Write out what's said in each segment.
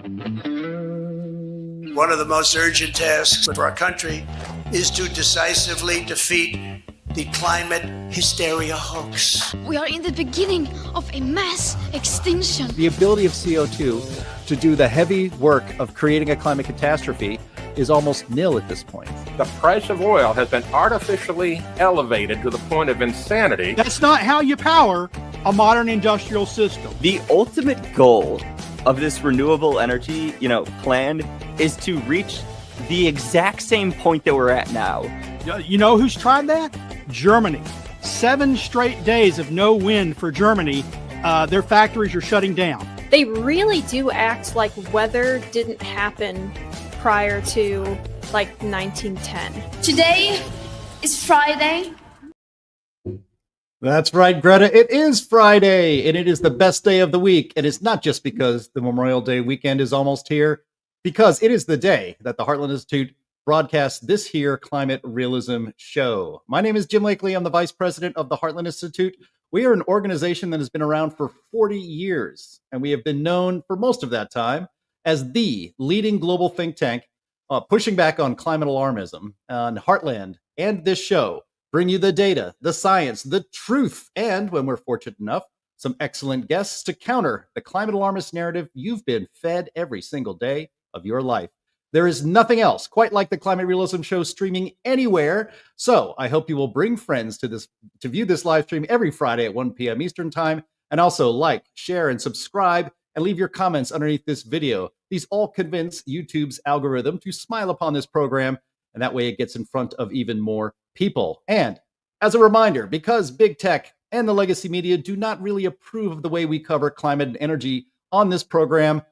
One of the most urgent tasks for our country is to decisively defeat the climate hysteria hoax. We are in the beginning of a mass extinction. The ability of CO2 to do the heavy work of creating a climate catastrophe is almost nil at this point. The price of oil has been artificially elevated to the point of insanity. That's not how you power a modern industrial system. The ultimate goal of this renewable energy, plan is to reach the exact same point that we're at now. You know who's tried that? Germany. 7 straight days of no wind for Germany. Their factories are shutting down. They really do act like weather didn't happen prior to 1910. Today is Friday. That's right, Greta. It is Friday, and it is the best day of the week. And it's not just because the Memorial Day weekend is almost here, because it is the day that the Heartland Institute broadcasts this here Climate Realism Show. My name is Jim Lakely. I'm the vice president of the Heartland Institute. We are an organization that has been around for 40 years, and we have been known for most of that time as the leading global think tank pushing back on climate alarmism. And Heartland and this show bring you the data, the science, the truth, and when we're fortunate enough, some excellent guests to counter the climate alarmist narrative you've been fed every single day of your life. There is nothing else quite like the Climate Realism Show streaming anywhere. So I hope you will bring friends to view this live stream every Friday at 1 p.m. Eastern Time. And also like, share, and subscribe, and leave your comments underneath this video. These all convince YouTube's algorithm to smile upon this program, and that way it gets in front of even more people. And as a reminder, because big tech and the legacy media do not really approve of the way we cover climate and energy on this program,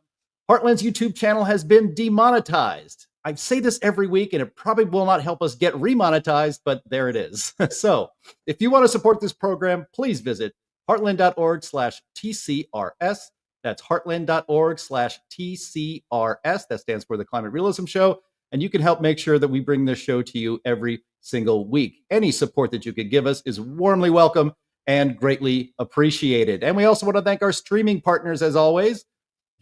Heartland's YouTube channel has been demonetized. I say this every week, and it probably will not help us get remonetized, but there it is. So if you want to support this program, please visit heartland.org/TCRS. That's heartland.org/TCRS. That stands for the Climate Realism Show. And you can help make sure that we bring this show to you every single week. Any support that you could give us is warmly welcome and greatly appreciated. And we also want to thank our streaming partners, as always,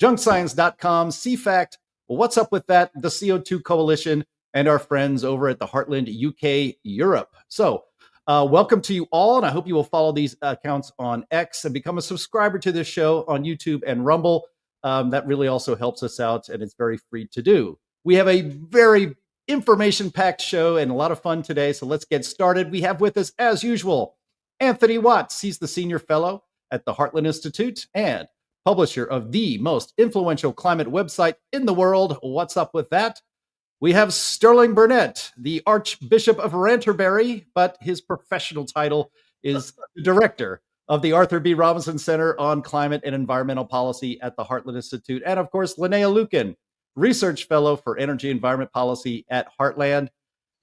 junkscience.com, CFACT, What's Up With That, the CO2 Coalition, and our friends over at the Heartland UK Europe. So welcome to you all, and I hope you will follow these accounts on X and become a subscriber to this show on YouTube and Rumble. That really also helps us out, and it's very free to do. We have a very information-packed show and a lot of fun today, so let's get started. We have with us, as usual, Anthony Watts. He's the senior fellow at the Heartland Institute and publisher of the most influential climate website in the world. What's Up With That? We have Sterling Burnett, the Archbishop of Ranterbury, but his professional title is the director of the Arthur B. Robinson Center on Climate and Environmental Policy at the Heartland Institute. And of course, Linnea Lueken, research fellow for energy environment policy at Heartland.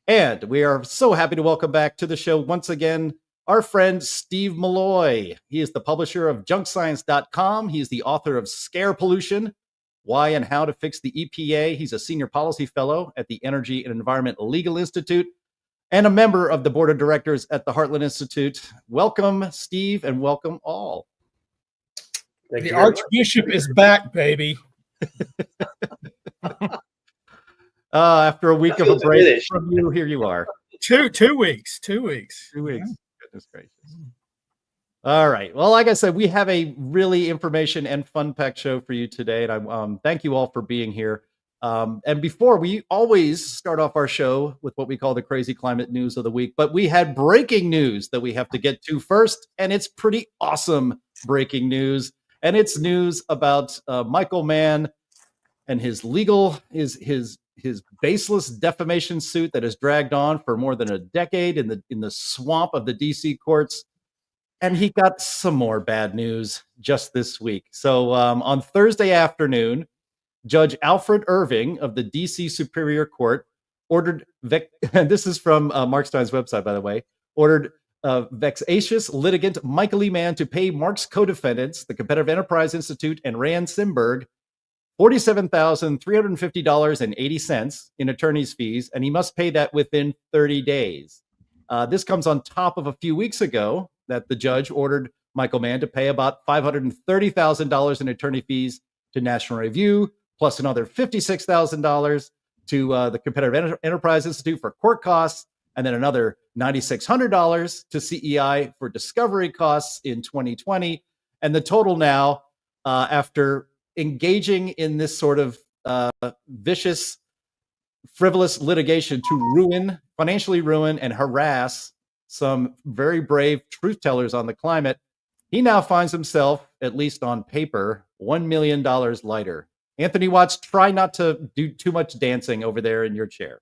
And we are so happy to welcome back to the show once again our friend Steve Milloy. He is the publisher of junkscience.com. He's the author of Scare Pollution, Why and How to Fix the EPA. He's a senior policy fellow at the Energy and Environment Legal Institute and a member of the board of directors at the Heartland Institute. Welcome, Steve, and welcome all. The Archbishop is back, baby. After a week of a break from you, here you are. 2 weeks. 2 weeks. 2 weeks. Goodness gracious. All right. Well, like I said, we have a really information and fun-packed show for you today, and I thank you all for being here. And before, we always start off our show with what we call the crazy climate news of the week, but we had breaking news that we have to get to first, and it's pretty awesome breaking news. And it's news about Michael Mann and his baseless defamation suit that has dragged on for more than a decade in the swamp of the DC courts. And he got some more bad news just this week. So on Thursday afternoon, Judge Alfred Irving of the DC Superior Court ordered, this is from Mark Stein's website, by the way, ordered vexatious litigant Michael E. Mann to pay Mark's co-defendants, the Competitive Enterprise Institute and Rand Simberg, $47,350.80 in attorney's fees, and he must pay that within 30 days. This comes on top of a few weeks ago that the judge ordered Michael Mann to pay about $530,000 in attorney fees to National Review, plus another $56,000 to the Competitive Enterprise Institute for court costs, and then another $9,600 to CEI for discovery costs in 2020. And the total now, after engaging in this sort of vicious, frivolous litigation to financially ruin and harass some very brave truth tellers on the climate, he now finds himself, at least on paper, $1 million lighter. Anthony Watts, try not to do too much dancing over there in your chair.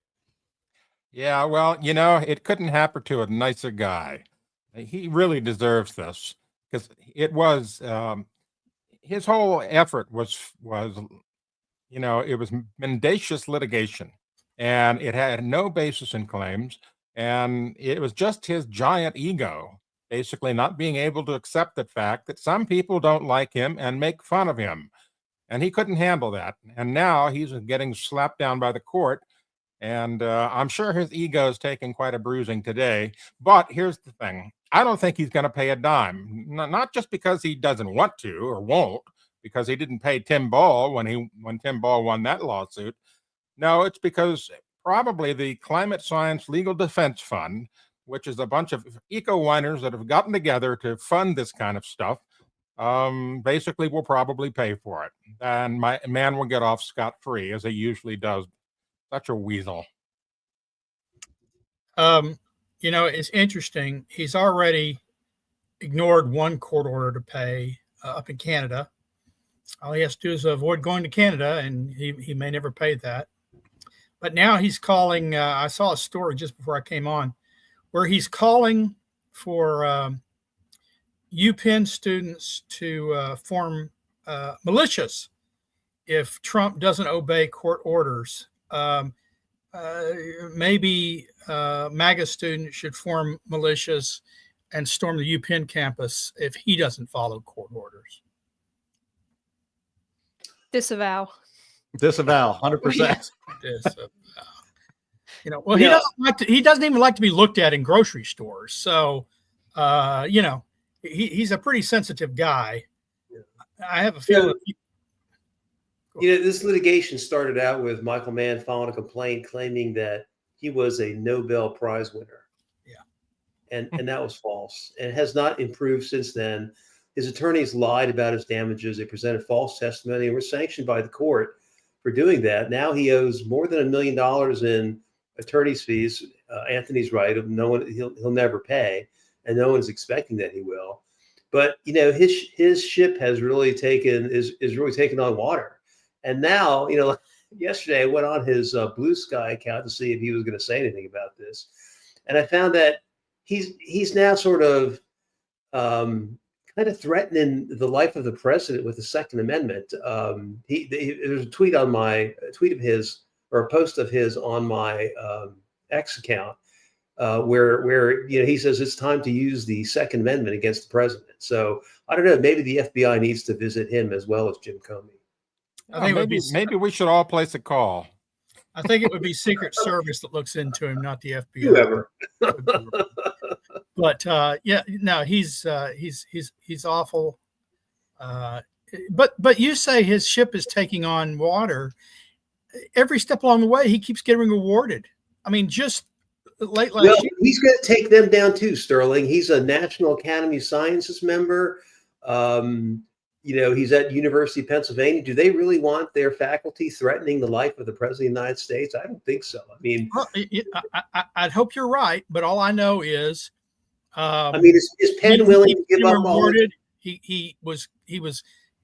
Yeah, well, it couldn't happen to a nicer guy. He really deserves this, because it was his whole effort was it was mendacious litigation, and it had no basis in claims, and it was just his giant ego basically not being able to accept the fact that some people don't like him and make fun of him. And he couldn't handle that. And now he's getting slapped down by the court. And I'm sure his ego is taking quite a bruising today. But here's the thing. I don't think he's going to pay a dime. Not just because he doesn't want to or won't, because he didn't pay Tim Ball when Tim Ball won that lawsuit. No, it's because probably the Climate Science Legal Defense Fund, which is a bunch of eco-whiners that have gotten together to fund this kind of stuff, basically will probably pay for it. And my man will get off scot-free, as he usually does. Such a weasel. It's interesting. He's already ignored one court order to pay up in Canada. All he has to do is avoid going to Canada, and he may never pay that. But now he's calling. I saw a story just before I came on where he's calling for UPenn students to form militias if Trump doesn't obey court orders. Maybe MAGA students should form militias and storm the UPenn campus if he doesn't follow court orders. Disavow. 100%. Yes, disavow. He doesn't even like to be looked at in grocery stores. So, he's a pretty sensitive guy. I have a feeling. This litigation started out with Michael Mann filing a complaint claiming that he was a Nobel Prize winner. Yeah. And that was false, and has not improved since then. His attorneys lied about his damages. They presented false testimony and were sanctioned by the court for doing that. Now he owes more than $1 million in attorney's fees. Anthony's right. He'll never pay, and no one's expecting that he will. But his ship has really is really taken on water. And now, yesterday I went on his Blue Sky account to see if he was going to say anything about this, and I found that he's now sort of kind of threatening the life of the president with the Second Amendment. There's a tweet of his, or a post of his on my X account, where he says it's time to use the Second Amendment against the president. So I don't know. Maybe the FBI needs to visit him as well as Jim Comey. I think maybe we should all place a call. I think it would be Secret Service that looks into him, not the FBI. Whoever. But he's awful. But you say his ship is taking on water. Every step along the way, he keeps getting rewarded. I mean, just late last year. He's going to take them down too, Sterling. He's a National Academy of Sciences member. He's at University of Pennsylvania. Do they really want their faculty threatening the life of the president of the United States? I don't think so. I mean, I'd hope you're right, but all I know is, is Penn willing to give up rewarded? He was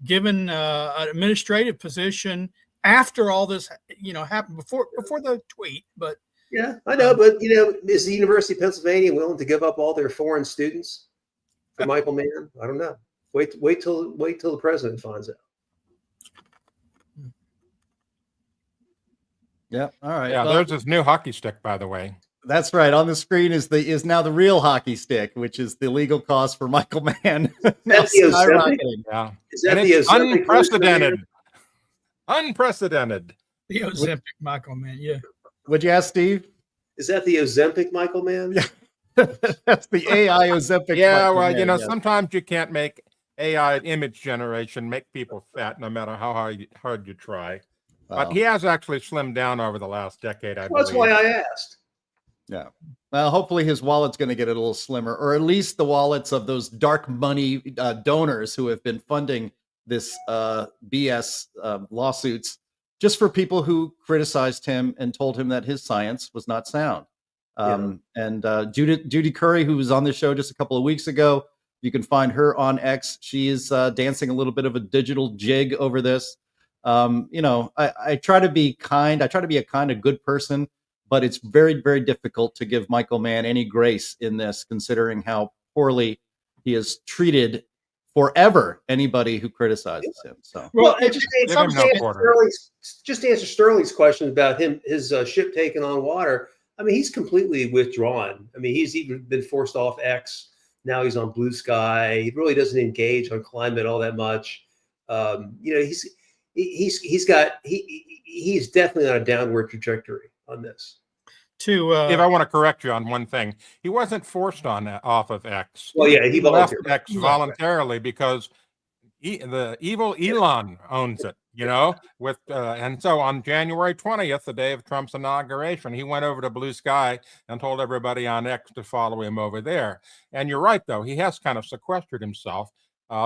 given an administrative position after all this, happened before the tweet. But yeah, I know. But is the University of Pennsylvania willing to give up all their foreign students for Michael Mann? I don't know. Wait till the president finds out. Yeah. All right. Yeah. There's this new hockey stick, by the way. That's right. On the screen is now the real hockey stick, which is the legal cost for Michael Mann. That's the Ozempic? Yeah. Is that the Ozempic? Unprecedented. The Ozempic Michael Mann. Yeah. Would you ask Steve? Is that the Ozempic Michael Mann? Yeah. That's the AI Ozempic. Yeah. Michael Mann, sometimes you can't make AI image generation make people fat, no matter how hard you try. But he has actually slimmed down over the last decade, I Well, that's believe. why I asked. Yeah. Well, hopefully his wallet's going to get a little slimmer, or at least the wallets of those dark money donors who have been funding this BS lawsuits just for people who criticized him and told him that his science was not sound. And Judy Curry, who was on the show just a couple of weeks ago, you can find her on X. She is dancing a little bit of a digital jig over this. I try to be kind. I try to be a kind of good person, but it's very, very difficult to give Michael Mann any grace in this, considering how poorly he has treated forever anybody who criticizes him. So, well, and just to answer Sterling's question about his ship taking on water. I mean, he's completely withdrawn. I me's even been forced off X. Now he's on Blue Sky. He really doesn't engage on climate all that much. He's definitely on a downward trajectory on this. If I want to correct you on one thing, he wasn't forced off of X. Well, yeah, he left X voluntarily because the evil Elon owns it. And so on January 20th, the day of Trump's inauguration, he went over to Blue Sky and told everybody on X to follow him over there. And you're right, though, he has kind of sequestered himself.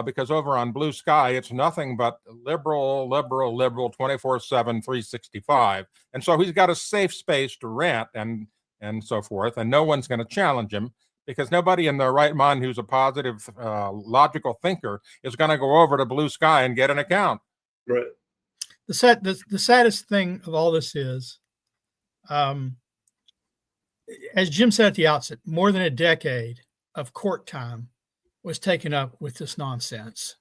Because over on Blue Sky, it's nothing but liberal, 24/7, 365. And so he's got a safe space to rant and so forth. And no one's going to challenge him because nobody in their right mind who's a positive, logical thinker is going to go over to Blue Sky and get an account. Right. The saddest thing of all this is, as Jim said at the outset, more than a decade of court time was taken up with this nonsense.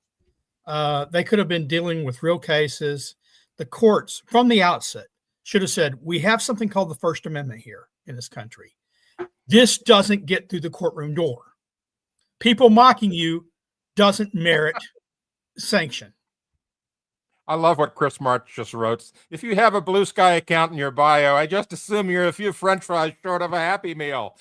They could have been dealing with real cases. The courts from the outset should have said, we have something called the First Amendment here in this country. This doesn't get through the courtroom door. People mocking you doesn't merit sanction. I love what Chris March just wrote. If you have a Blue Sky account in your bio, I just assume you're a few French fries short of a Happy Meal.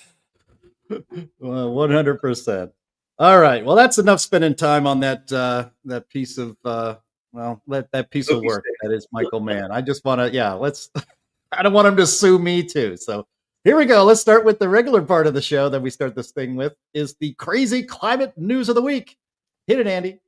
Well, 100%. All right. Well, that's enough spending time on that piece of that piece of work that is Michael Mann. I just want to I don't want him to sue me too. So here we go. Let's start with the regular part of the show that we start this thing with is the crazy climate news of the week. Hit it, Andy.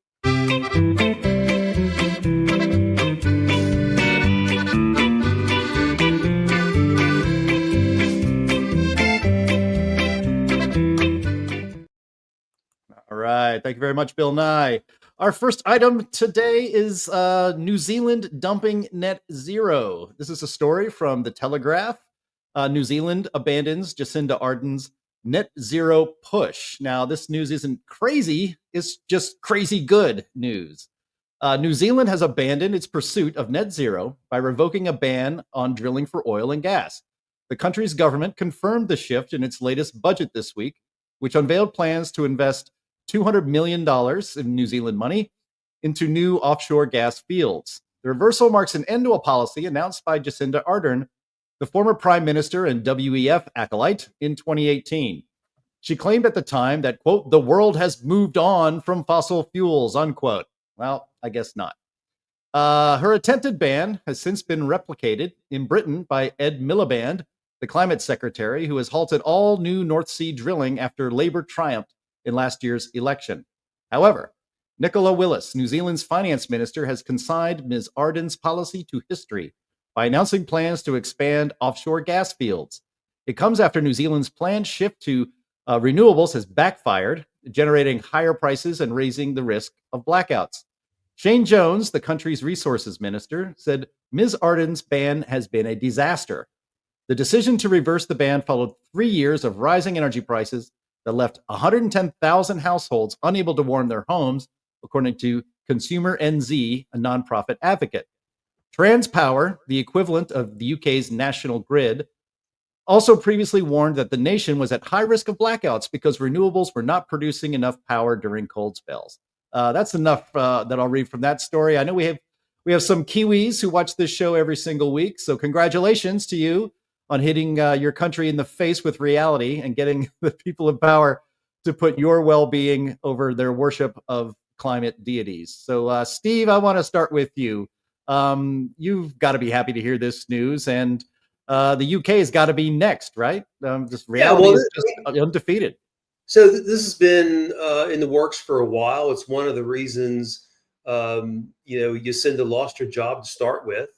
All right. Thank you very much, Bill Nye. Our first item today is New Zealand dumping net zero. This is a story from The Telegraph. New Zealand abandons Jacinda Ardern's net zero push. Now, this news isn't crazy. It's just crazy good news. New Zealand has abandoned its pursuit of net zero by revoking a ban on drilling for oil and gas. The country's government confirmed the shift in its latest budget this week, which unveiled plans to invest $200 million in New Zealand money into new offshore gas fields. The reversal marks an end to a policy announced by Jacinda Ardern, the former prime minister and WEF acolyte, in 2018. She claimed at the time that, quote, the world has moved on from fossil fuels, unquote. Well, I guess not. Her attempted ban has since been replicated in Britain by Ed Miliband, the climate secretary, who has halted all new North Sea drilling after Labour triumphed in last year's election. However, Nicola Willis, New Zealand's finance minister, has consigned Ms. Ardern's policy to history by announcing plans to expand offshore gas fields. It comes after New Zealand's planned shift to renewables has backfired, generating higher prices and raising the risk of blackouts. Shane Jones, the country's resources minister, said Ms. Ardern's ban has been a disaster. The decision to reverse the ban followed 3 years of rising energy prices that left 110,000 households unable to warm their homes, according to Consumer NZ, a nonprofit advocate. Transpower, the equivalent of the UK's national grid, also previously warned that the nation was at high risk of blackouts because renewables were not producing enough power during cold spells. That's enough that I'll read from that story. I know we have some Kiwis who watch this show every single week, so congratulations to you on hitting your country in the face with reality and getting the people in power to put your well-being over their worship of climate deities. So, Steve, I want to start with you. You've got to be happy to hear this news, and the UK has got to be next, right? Just reality is just undefeated. So this has been in the works for a while. It's one of the reasons, Jacinda lost her job to start with.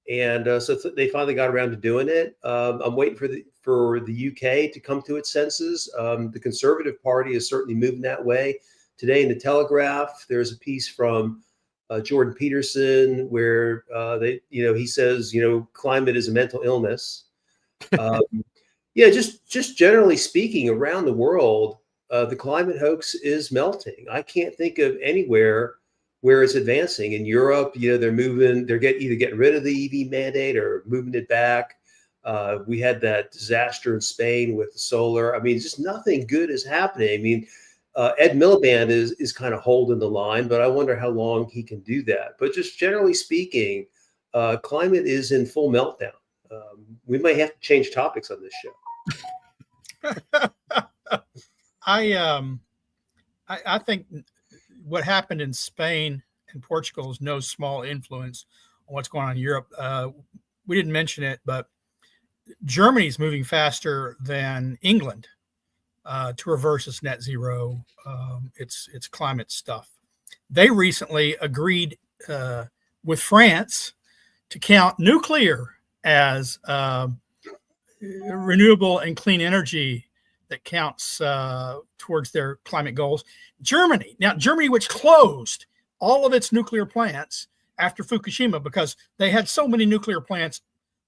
And so they finally got around to doing it. I'm waiting for the UK to come to its senses. The Conservative Party is certainly moving that way. Today in the Telegraph, there's a piece from Jordan Peterson where he says, climate is a mental illness. Just generally speaking, around the world, the climate hoax is melting. I can't think of anywhere where it's advancing. In Europe, they're either getting rid of the EV mandate or moving it back. We had that disaster in Spain with the solar. I mean, just nothing good is happening. I mean, Ed Miliband is kind of holding the line, but I wonder how long he can do that. But just generally speaking, climate is in full meltdown. We might have to change topics on this show. I think what happened in Spain and Portugal is no small influence on what's going on in Europe. We didn't mention it, but Germany's moving faster than England to reverse its net zero, its climate stuff. They recently agreed with France to count nuclear as renewable and clean energy that counts towards their climate goals. Germany, which closed all of its nuclear plants after Fukushima because they had so many nuclear plants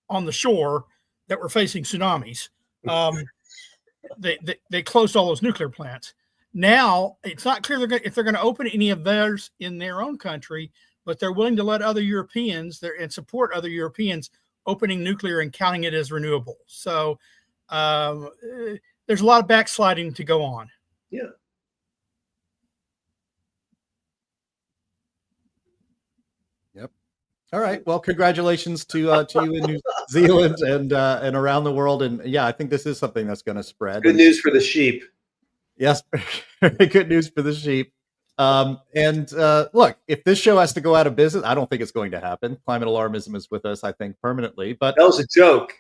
on the shore that were facing tsunamis. They closed all those nuclear plants. Now it's not clear if they're going to open any of theirs in their own country, but they're willing to let other Europeans and support other Europeans opening nuclear and counting it as renewable. So there's a lot of backsliding to go on. Yeah. Yep. All right. Well, congratulations to you in New Zealand and around the world. And yeah, I think this is something that's going to spread. Good news for the sheep. Yes, good news for the sheep. Look, if this show has to go out of business, I don't think it's going to happen. Climate alarmism is with us, I think, permanently. But that was a joke.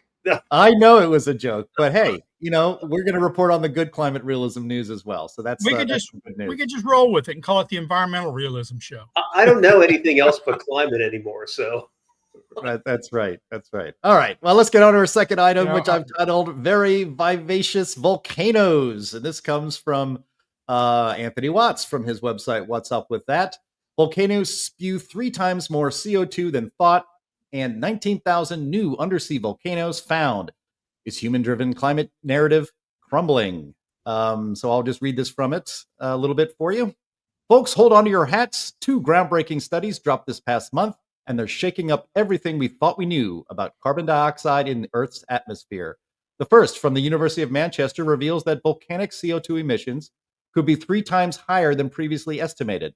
I know it was a joke, but hey, we're going to report on the good climate realism news as well. So that's good news. We could just roll with it and call it the Environmental Realism Show. I don't know anything else but climate anymore. So that's right. That's right. All right. Well, let's get on to our second item, which I've titled "Very Vivacious Volcanoes," and this comes from Anthony Watts from his website. What's up with that? Volcanoes spew 3 times more CO2 than thought, and 19,000 new undersea volcanoes found. Is human-driven climate narrative crumbling? So I'll just read this from it a little bit for you. Folks, hold on to your hats. 2 groundbreaking studies dropped this past month, and they're shaking up everything we thought we knew about carbon dioxide in the Earth's atmosphere. The first, from the University of Manchester, reveals that volcanic CO2 emissions could be 3 times higher than previously estimated.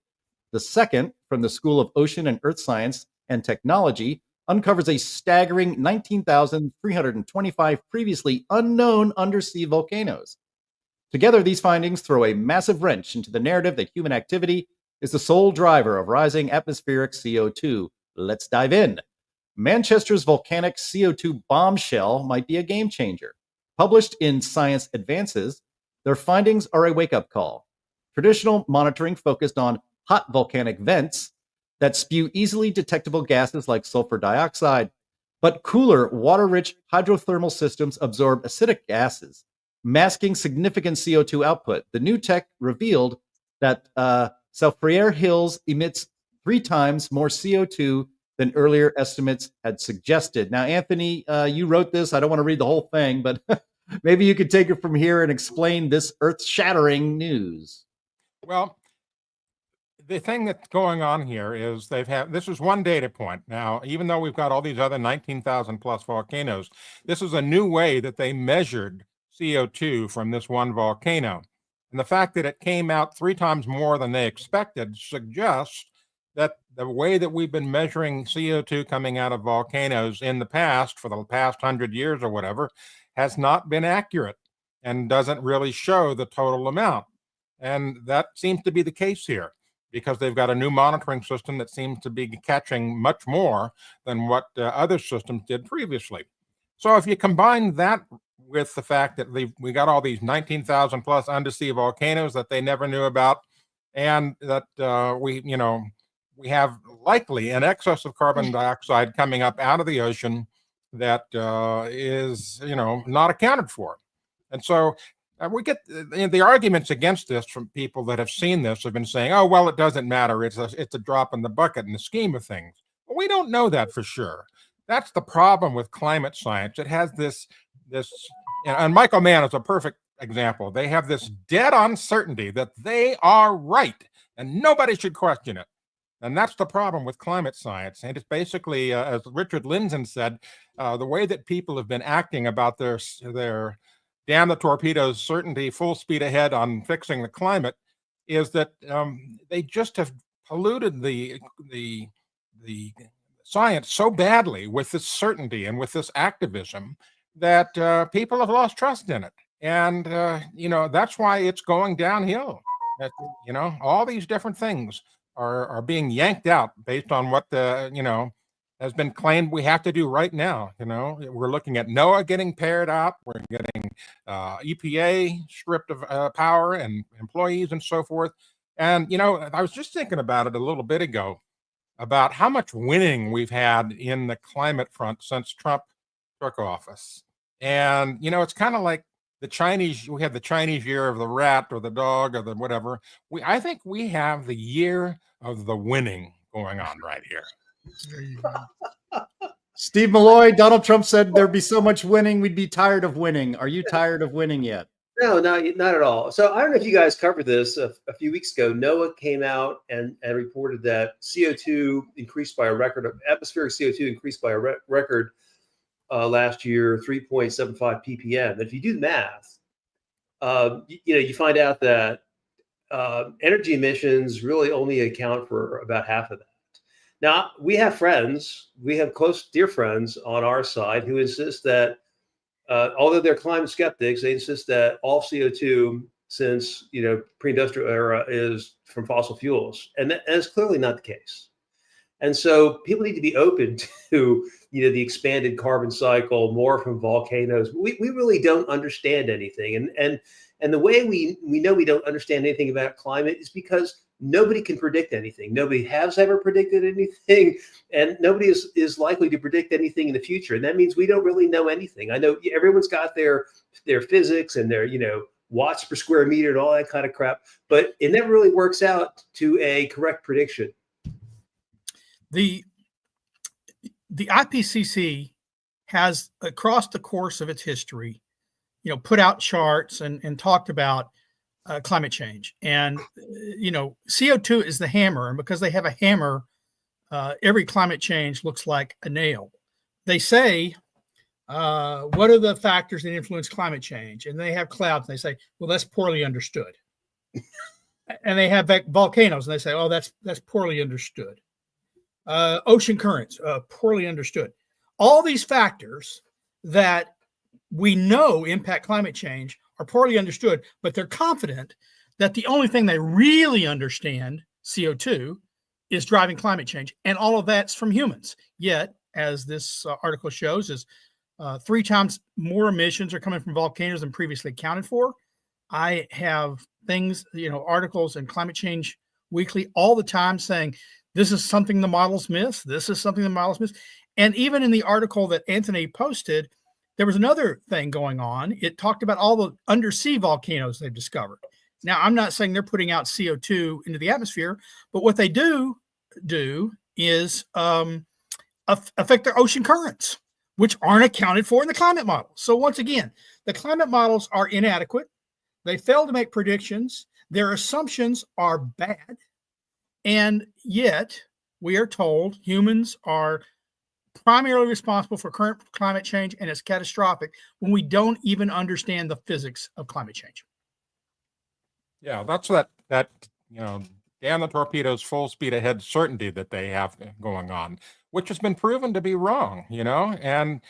The second, from the School of Ocean and Earth Science and Technology, uncovers a staggering 19,325 previously unknown undersea volcanoes. Together, these findings throw a massive wrench into the narrative that human activity is the sole driver of rising atmospheric CO2. Let's dive in. Manchester's volcanic CO2 bombshell might be a game changer. Published in Science Advances, their findings are a wake-up call. Traditional monitoring focused on hot volcanic vents that spew easily detectable gases like sulfur dioxide, but cooler, water-rich hydrothermal systems absorb acidic gases, masking significant CO2 output. The new tech revealed that Soufriere Hills emits 3 times more CO2 than earlier estimates had suggested. Now, Anthony, you wrote this. I don't want to read the whole thing, but maybe you could take it from here and explain this earth-shattering news. Well, the thing that's going on here is this is one data point. Now, even though we've got all these other 19,000 plus volcanoes, this is a new way that they measured CO2 from this one volcano. And the fact that it came out 3 times more than they expected suggests that the way that we've been measuring CO2 coming out of volcanoes in the past, for the past 100 years or whatever, has not been accurate and doesn't really show the total amount. And that seems to be the case here, because they've got a new monitoring system that seems to be catching much more than what other systems did previously. So if you combine that with the fact that we got all these 19,000 plus undersea volcanoes that they never knew about, and that we have likely an excess of carbon dioxide coming up out of the ocean that is not accounted for. And so we get the arguments against this from people that have seen this have been saying, oh, well, it doesn't matter. It's a drop in the bucket in the scheme of things. But we don't know that for sure. That's the problem with climate science. It has this, and Michael Mann is a perfect example. They have this dead on certainty that they are right and nobody should question it. And that's the problem with climate science. And it's basically, as Richard Lindzen said, the way that people have been acting about their damn the torpedoes certainty, full speed ahead on fixing the climate, is that they just have polluted the science so badly with this certainty and with this activism that people have lost trust in it. And, that's why it's going downhill. That, all these different things are being yanked out based on what has been claimed we have to do right now. We're looking at NOAA getting paired out. We're getting EPA stripped of power and employees and so forth. And, I was just thinking about it a little bit ago about how much winning we've had in the climate front since Trump took office. And, it's kind of like the Chinese, we had the Chinese year of the rat or the dog or the whatever. I think we have the year of the winning going on right here. There you go. Steve Milloy, Donald Trump said there'd be so much winning, we'd be tired of winning. Are you tired of winning yet? No, not at all. So I don't know if you guys covered this a few weeks ago. NOAA came out and reported that CO2 increased by a record, atmospheric CO2 increased by a record last year, 3.75 ppm. And if you do the math, you find out that energy emissions really only account for about half of that. Now, we have close, dear friends on our side who insist that, although they're climate skeptics, they insist that all CO2 since, pre-industrial era is from fossil fuels. And that's clearly not the case. And so people need to be open to, the expanded carbon cycle, more from volcanoes. We really don't understand anything. And the way we know we don't understand anything about climate is because nobody can predict anything. Nobody has ever predicted anything, and nobody is likely to predict anything in the future. And that means we don't really know anything. I know everyone's got their physics and their, watts per square meter and all that kind of crap, but it never really works out to a correct prediction. The IPCC has, across the course of its history, put out charts and talked about climate change. And, CO2 is the hammer. And because they have a hammer, every climate change looks like a nail. They say, what are the factors that influence climate change? And they have clouds. And they say, well, that's poorly understood. And they have volcanoes. And they say, oh, that's poorly understood. Ocean currents, poorly understood. All these factors that we know impact climate change are poorly understood, but they're confident that the only thing they really understand, CO2, is driving climate change. And all of that's from humans. Yet, as this article shows, is 3 times more emissions are coming from volcanoes than previously accounted for. I have things, articles in Climate Change Weekly all the time saying, this is something the models miss. This is something the models miss. And even in the article that Anthony posted, there was another thing going on. It talked about all the undersea volcanoes they've discovered. Now, I'm not saying they're putting out CO2 into the atmosphere, but what they do is affect their ocean currents, which aren't accounted for in the climate model. So once again, the climate models are inadequate. They fail to make predictions. Their assumptions are bad. And yet we are told humans are primarily responsible for current climate change, and it's catastrophic when we don't even understand the physics of climate change. Yeah, that's that damn the torpedoes, full speed ahead certainty that they have going on, which has been proven to be wrong, and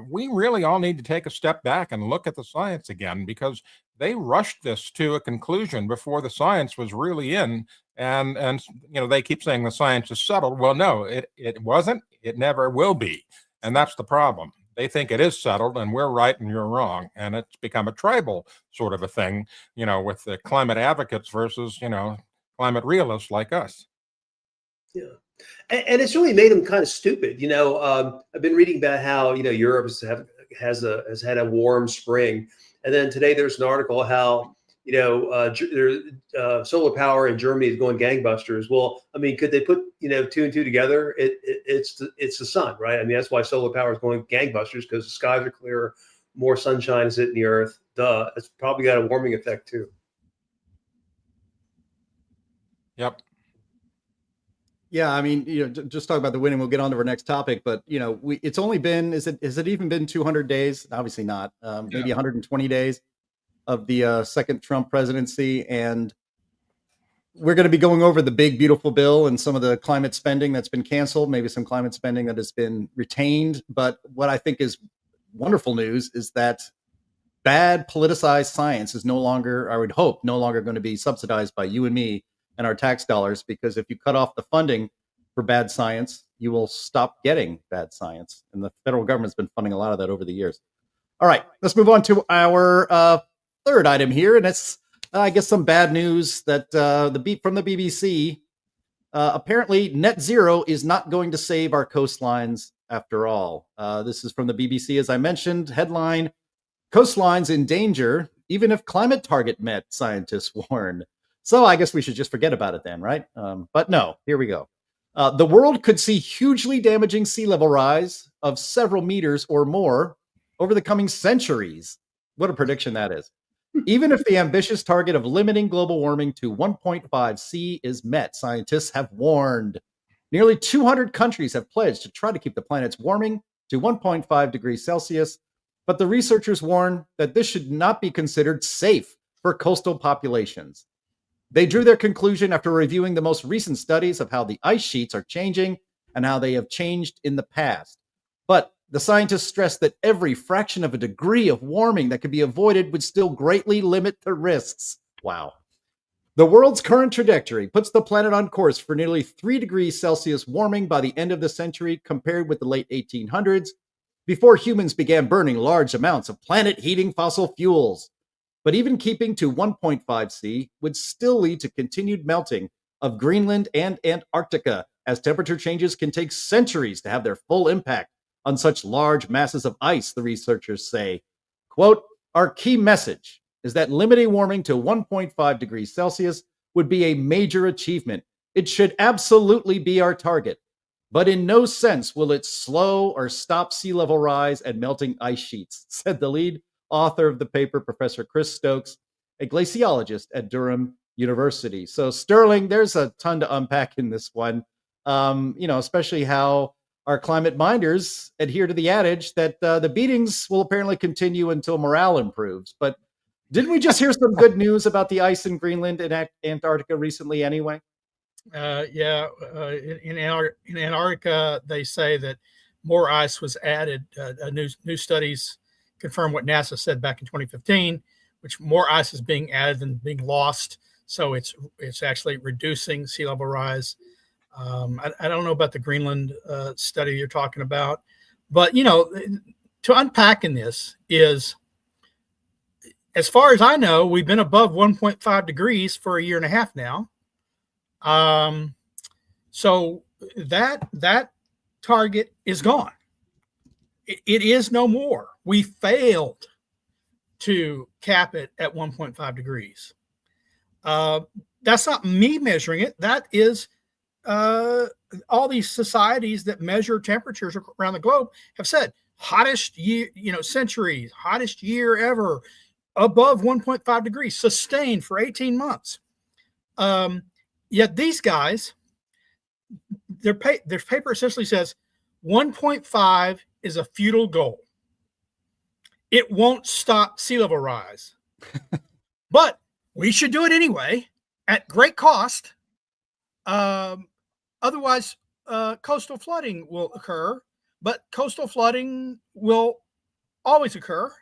we really all need to take a step back and look at the science again, because they rushed this to a conclusion before the science was really in. And they keep saying the science is settled. Well, no, it wasn't. It never will be. And that's the problem. They think it is settled and we're right and you're wrong. And it's become a tribal sort of a thing, with the climate advocates versus, climate realists like us. Yeah. And it's really made them kind of stupid. I've been reading about how, Europe has had a warm spring. And then today there's an article how, solar power in Germany is going gangbusters. Well, I mean, could they put, 2 and 2 together? It's the sun, right? I mean, that's why solar power is going gangbusters, because the skies are clear, more sunshine is hitting the earth. Duh. It's probably got a warming effect too. Yep. Yeah, I mean, just talk about the wind and we'll get on to our next topic. But, it's only been, has it even been 200 days? Obviously not. Maybe 120 days of the second Trump presidency. And we're going to be going over the big, beautiful bill and some of the climate spending that's been canceled, maybe some climate spending that has been retained. But what I think is wonderful news is that bad politicized science is no longer, I would hope, no longer going to be subsidized by you and me and our tax dollars, because if you cut off the funding for bad science, you will stop getting bad science. And the federal government's been funding a lot of that over the years. All right, let's move on to our third item here. And it's, I guess, some bad news that from the BBC. Apparently, net zero is not going to save our coastlines after all. This is from the BBC, as I mentioned. Headline, coastlines in danger, even if climate target met, scientists warn. So I guess we should just forget about it then, right? But no, here we go. The world could see hugely damaging sea level rise of several meters or more over the coming centuries. What a prediction that is. Even if the ambitious target of limiting global warming to 1.5 C is met, scientists have warned. Nearly 200 countries have pledged to try to keep the planet's warming to 1.5 degrees Celsius, but the researchers warn that this should not be considered safe for coastal populations. They drew their conclusion after reviewing the most recent studies of how the ice sheets are changing and how they have changed in the past. But the scientists stressed that every fraction of a degree of warming that could be avoided would still greatly limit the risks. Wow. The world's current trajectory puts the planet on course for nearly 3 degrees Celsius warming by the end of the century, compared with the late 1800s, before humans began burning large amounts of planet-heating fossil fuels. But even keeping to 1.5 C would still lead to continued melting of Greenland and Antarctica, as temperature changes can take centuries to have their full impact on such large masses of ice, the researchers say. Quote, our key message is that limiting warming to 1.5 degrees Celsius would be a major achievement. It should absolutely be our target, but in no sense will it slow or stop sea level rise and melting ice sheets, said the lead author of the paper, Professor Chris Stokes, a glaciologist at Durham University. So Sterling, there's a ton to unpack in this one, especially how our climate minders adhere to the adage that the beatings will apparently continue until morale improves. But didn't we just hear some good news about the ice in Greenland and Antarctica recently anyway? In Antarctica, they say that more ice was added. New studies confirm what NASA said back in 2015, which more ice is being added than being lost. So it's actually reducing sea level rise. I don't know about the Greenland study you're talking about, but to unpack in this is, as far as I know, we've been above 1.5 degrees for a year and a half now. So that target is gone. It is no more. We failed to cap it at 1.5 degrees. That's not me measuring it. That is all these societies that measure temperatures around the globe have said hottest year, centuries, hottest year ever, above 1.5 degrees, sustained for 18 months. Yet these guys, their paper essentially says 1.5 is a futile goal. It won't stop sea level rise, but we should do it anyway at great cost. Otherwise, coastal flooding will occur. but coastal flooding will always occur.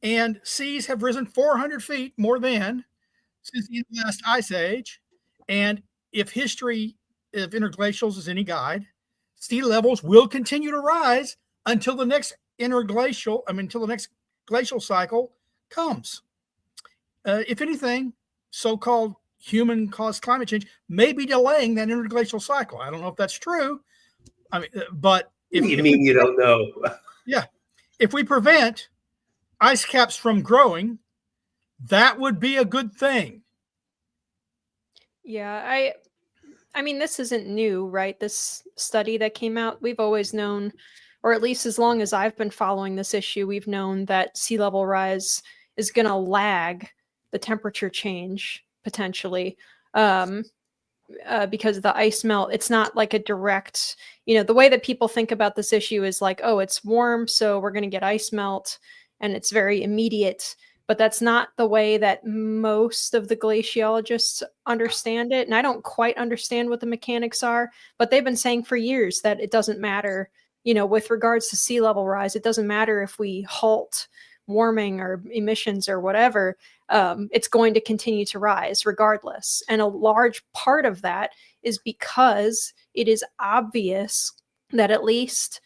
And seas have risen 400 feet more than since the end of the last ice age. And if history of interglacials is any guide, sea levels will continue to rise until the next glacial cycle comes. If anything, so-called human-caused climate change may be delaying that interglacial cycle. I don't know if that's true. I mean, but if you don't know? Yeah, if we prevent ice caps from growing, that would be a good thing. Yeah, I mean, this isn't new, right? This study that came out, we've always known, or at least as long as I've been following this issue, we've known that sea level rise is going to lag the temperature change potentially, because of the ice melt. It's not like a direct, the way that people think about this issue is like, oh, it's warm, so we're going to get ice melt, and it's very immediate. But that's not the way that most of the glaciologists understand it. And I don't quite understand what the mechanics are, but they've been saying for years that it doesn't matter, with regards to sea level rise, it doesn't matter if we halt warming or emissions or whatever, it's going to continue to rise regardless. And a large part of that is because it is obvious that at least,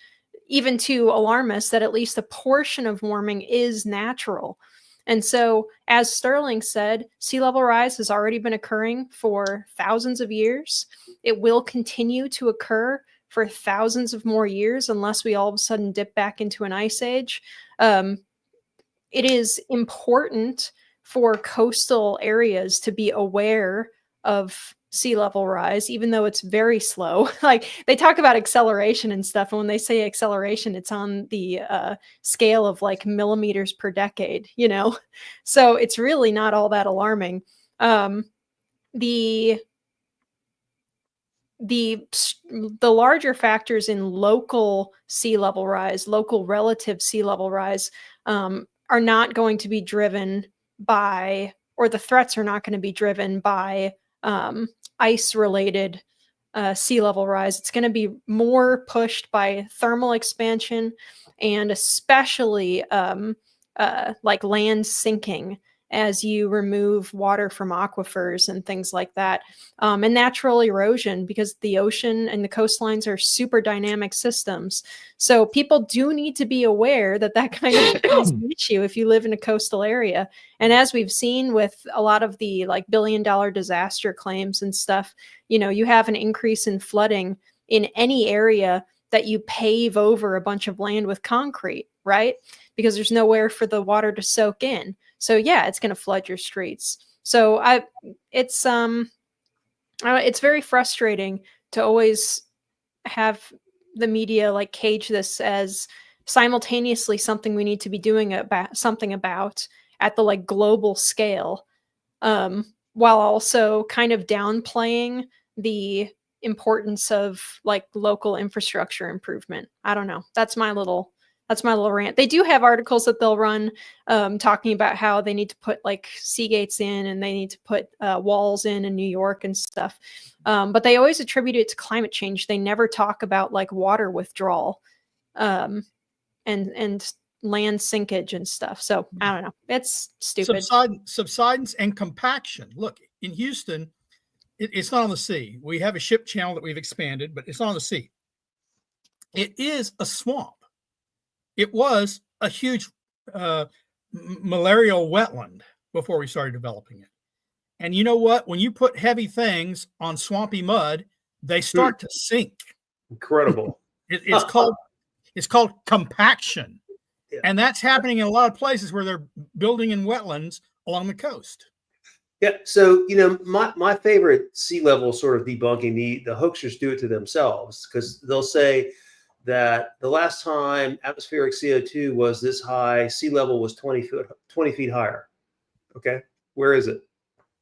even to alarmists, that at least a portion of warming is natural. And so, as Sterling said, sea level rise has already been occurring for thousands of years. It will continue to occur for thousands of more years unless we all of a sudden dip back into an ice age. It is important for coastal areas to be aware of sea level rise, even though it's very slow. Like, they talk about acceleration and stuff, and when they say acceleration, it's on the scale of like millimeters per decade, so it's really not all that alarming. The larger factors in local sea level rise, local relative sea level rise, are not going to be driven by, or the threats are not going to be driven by ice-related sea level rise. It's going to be more pushed by thermal expansion, and especially like land sinking as you remove water from aquifers and things like that, and natural erosion, because the ocean and the coastlines are super dynamic systems. So people do need to be aware that that kind of is an issue if you live in a coastal area. And as we've seen with a lot of the like billion-dollar disaster claims and stuff, you have an increase in flooding in any area that you pave over a bunch of land with concrete, right? Because there's nowhere for the water to soak in. So yeah, it's going to flood your streets. So it's very frustrating to always have the media like cage this as simultaneously something we need to be doing something about at the like global scale, while also kind of downplaying the importance of like local infrastructure improvement. I don't know. That's my little rant. They do have articles that they'll run talking about how they need to put like sea gates in, and they need to put walls in New York and stuff. But they always attribute it to climate change. They never talk about like water withdrawal and land sinkage and stuff. So I don't know. It's stupid. Subsidence and compaction. Look, in Houston, it's not on the sea. We have a ship channel that we've expanded, but it's not on the sea. It is a swamp. It was a huge malarial wetland before we started developing it. And you know what? When you put heavy things on swampy mud, they start to sink. Incredible. It's called compaction. Yeah. And that's happening in a lot of places where they're building in wetlands along the coast. Yeah. So, my favorite sea level sort of debunking, the hoaxers do it to themselves, because they'll say that the last time atmospheric CO2 was this high, sea level was 20 feet higher. Okay. Where is it?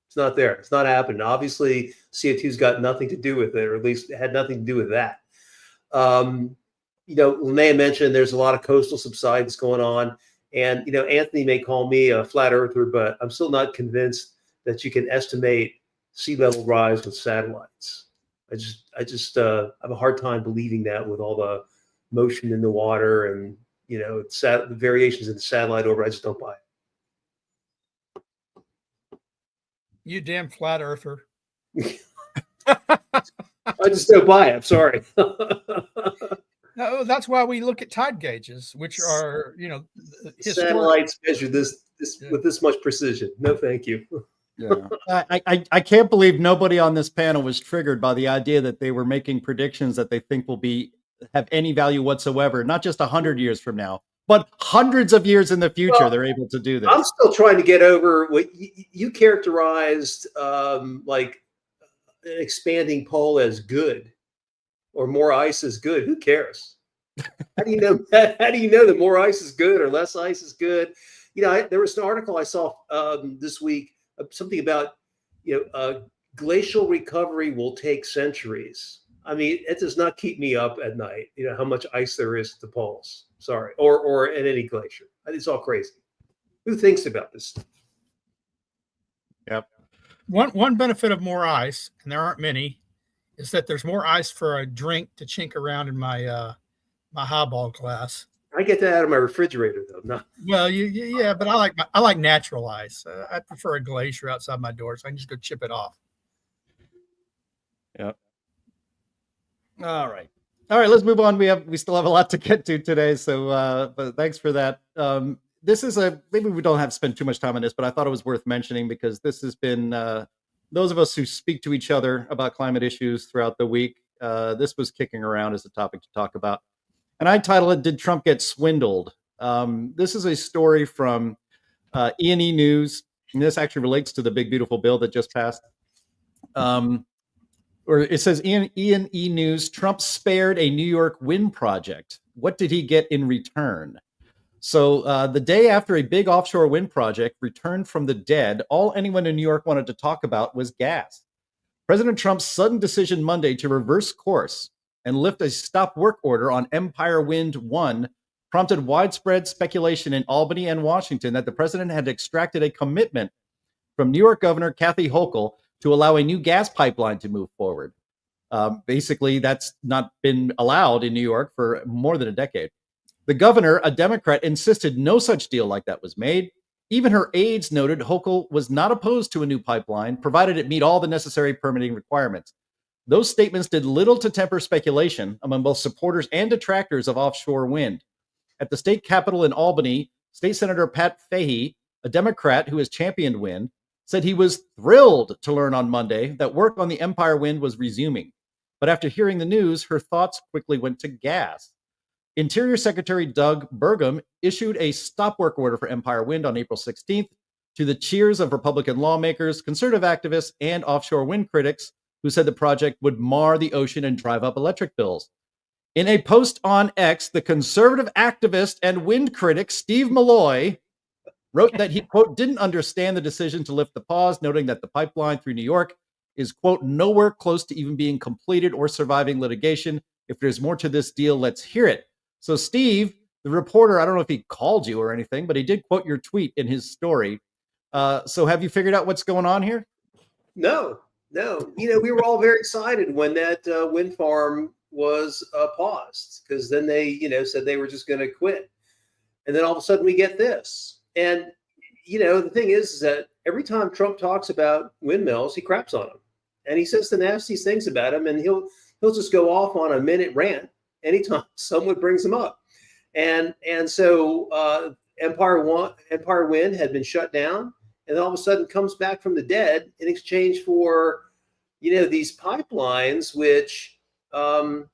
It's not there. It's not happening. Obviously, CO2's got nothing to do with it, or at least it had nothing to do with that. Linnea mentioned there's a lot of coastal subsidence going on. And, Anthony may call me a flat earther, but I'm still not convinced that you can estimate sea level rise with satellites. I just have a hard time believing that with all the motion in the water and, the variations in the satellite orbit. I just don't buy it. You damn flat earther. I just don't buy it. I'm sorry. No, that's why we look at tide gauges, which are, satellites measure this with this much precision. No, thank you. Yeah. I can't believe nobody on this panel was triggered by the idea that they were making predictions that they think will have any value whatsoever, not just 100 years from now, but hundreds of years in the future. Well, they're able to do this. I'm still trying to get over what you characterized like an expanding pole as good, or more ice is good. Who cares? How do you know that? How do you know that more ice is good or less ice is good? There was an article I saw this week, something about glacial recovery will take centuries. I mean, it does not keep me up at night. How much ice there is at the poles. Sorry, or at any glacier. It's all crazy. Who thinks about this stuff? Yep. One benefit of more ice, and there aren't many, is that there's more ice for a drink to chink around in my my highball glass. I get that out of my refrigerator, though. No. Well, yeah, but I like natural ice. I prefer a glacier outside my door, so I can just go chip it off. Yep. All right. Let's move on. We still have a lot to get to today, so but thanks for that. This is maybe we don't have to spend too much time on this, but I thought it was worth mentioning because this has been those of us who speak to each other about climate issues throughout the week. This was kicking around as a topic to talk about. And I titled it, "Did Trump Get Swindled?" This is a story from E&E News, and this actually relates to the big, beautiful bill that just passed. Or it says, E&E News, Trump spared a New York wind project. What did he get in return? So the day after a big offshore wind project returned from the dead, all anyone in New York wanted to talk about was gas. President Trump's sudden decision Monday to reverse course and lift a stop work order on Empire Wind 1 prompted widespread speculation in Albany and Washington that the president had extracted a commitment from New York Governor Kathy Hochul to allow a new gas pipeline to move forward. Basically, that's not been allowed in New York for more than a decade. The governor, a Democrat, insisted no such deal like that was made. Even her aides noted Hochul was not opposed to a new pipeline, provided it meet all the necessary permitting requirements. Those statements did little to temper speculation among both supporters and detractors of offshore wind. At the state capitol in Albany, State Senator Pat Fahey, a Democrat who has championed wind, said he was thrilled to learn on Monday that work on the Empire Wind was resuming. But after hearing the news, her thoughts quickly went to gas. Interior Secretary Doug Burgum issued a stop work order for Empire Wind on April 16th to the cheers of Republican lawmakers, conservative activists, and offshore wind critics who said the project would mar the ocean and drive up electric bills. In a post on X, the conservative activist and wind critic Steve Milloy wrote that he, quote, didn't understand the decision to lift the pause, noting that the pipeline through New York is, quote, nowhere close to even being completed or surviving litigation. If there's more to this deal, let's hear it. So Steve, the reporter, I don't know if he called you or anything, but he did quote your tweet in his story. So have you figured out what's going on here? No. We were all very excited when that wind farm was paused, because then they, said they were just going to quit. And then all of a sudden we get this. And, the thing is that every time Trump talks about windmills, he craps on them. And he says the nastiest things about them. And he'll just go off on a minute rant anytime someone brings him up. And so Empire Wind had been shut down, and then all of a sudden comes back from the dead in exchange for, these pipelines, which, they're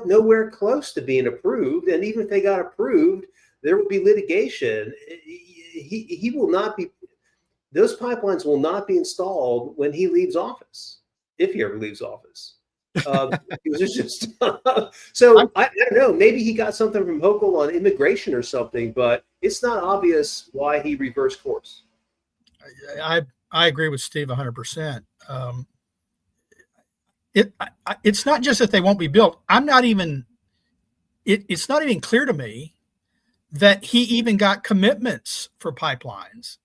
nowhere close to being approved. And even if they got approved, there will be litigation. He will not be, those pipelines will not be installed when he leaves office, if he ever leaves office. It was just so I don't know. Maybe he got something from Hochul on immigration or something, but it's not obvious why he reversed course. I agree with Steve 100%. It's not just that they won't be built. It's not even clear to me that he even got commitments for pipelines.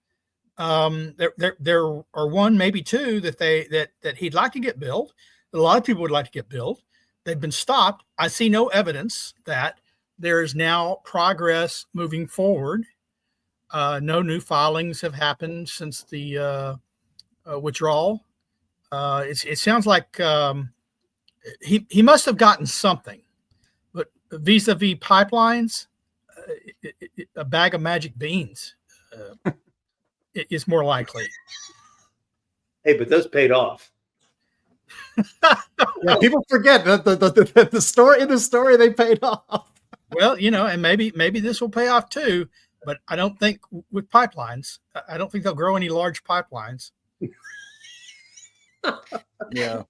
There are one, maybe two that he'd like to get built. A lot of people would like to get built, they've been stopped. I see no evidence that there is now progress moving forward. No new filings have happened since the withdrawal. It sounds like he must have gotten something, but vis-a-vis pipelines, a bag of magic beans is more likely. Hey, but those paid off. Yeah, people forget that the story in the story they paid off. Well, and maybe this will pay off too, but I don't think with pipelines. I don't think they'll grow any large pipelines. Yeah.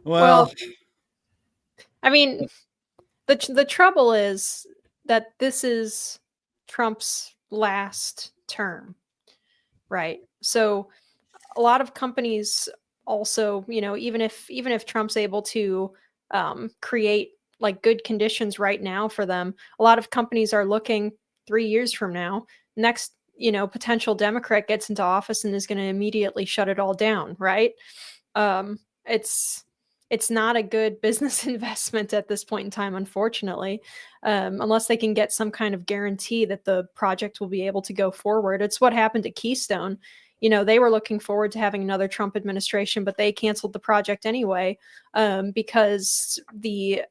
Well, I mean, the trouble is that this is Trump's last term, right? So a lot of companies also, even if Trump's able to create like good conditions right now for them, a lot of companies are looking 3 years from now. Next, potential Democrat gets into office and is going to immediately shut it all down, right? It's not a good business investment at this point in time, unfortunately, unless they can get some kind of guarantee that the project will be able to go forward. It's what happened to Keystone. They were looking forward to having another Trump administration, but they canceled the project anyway because the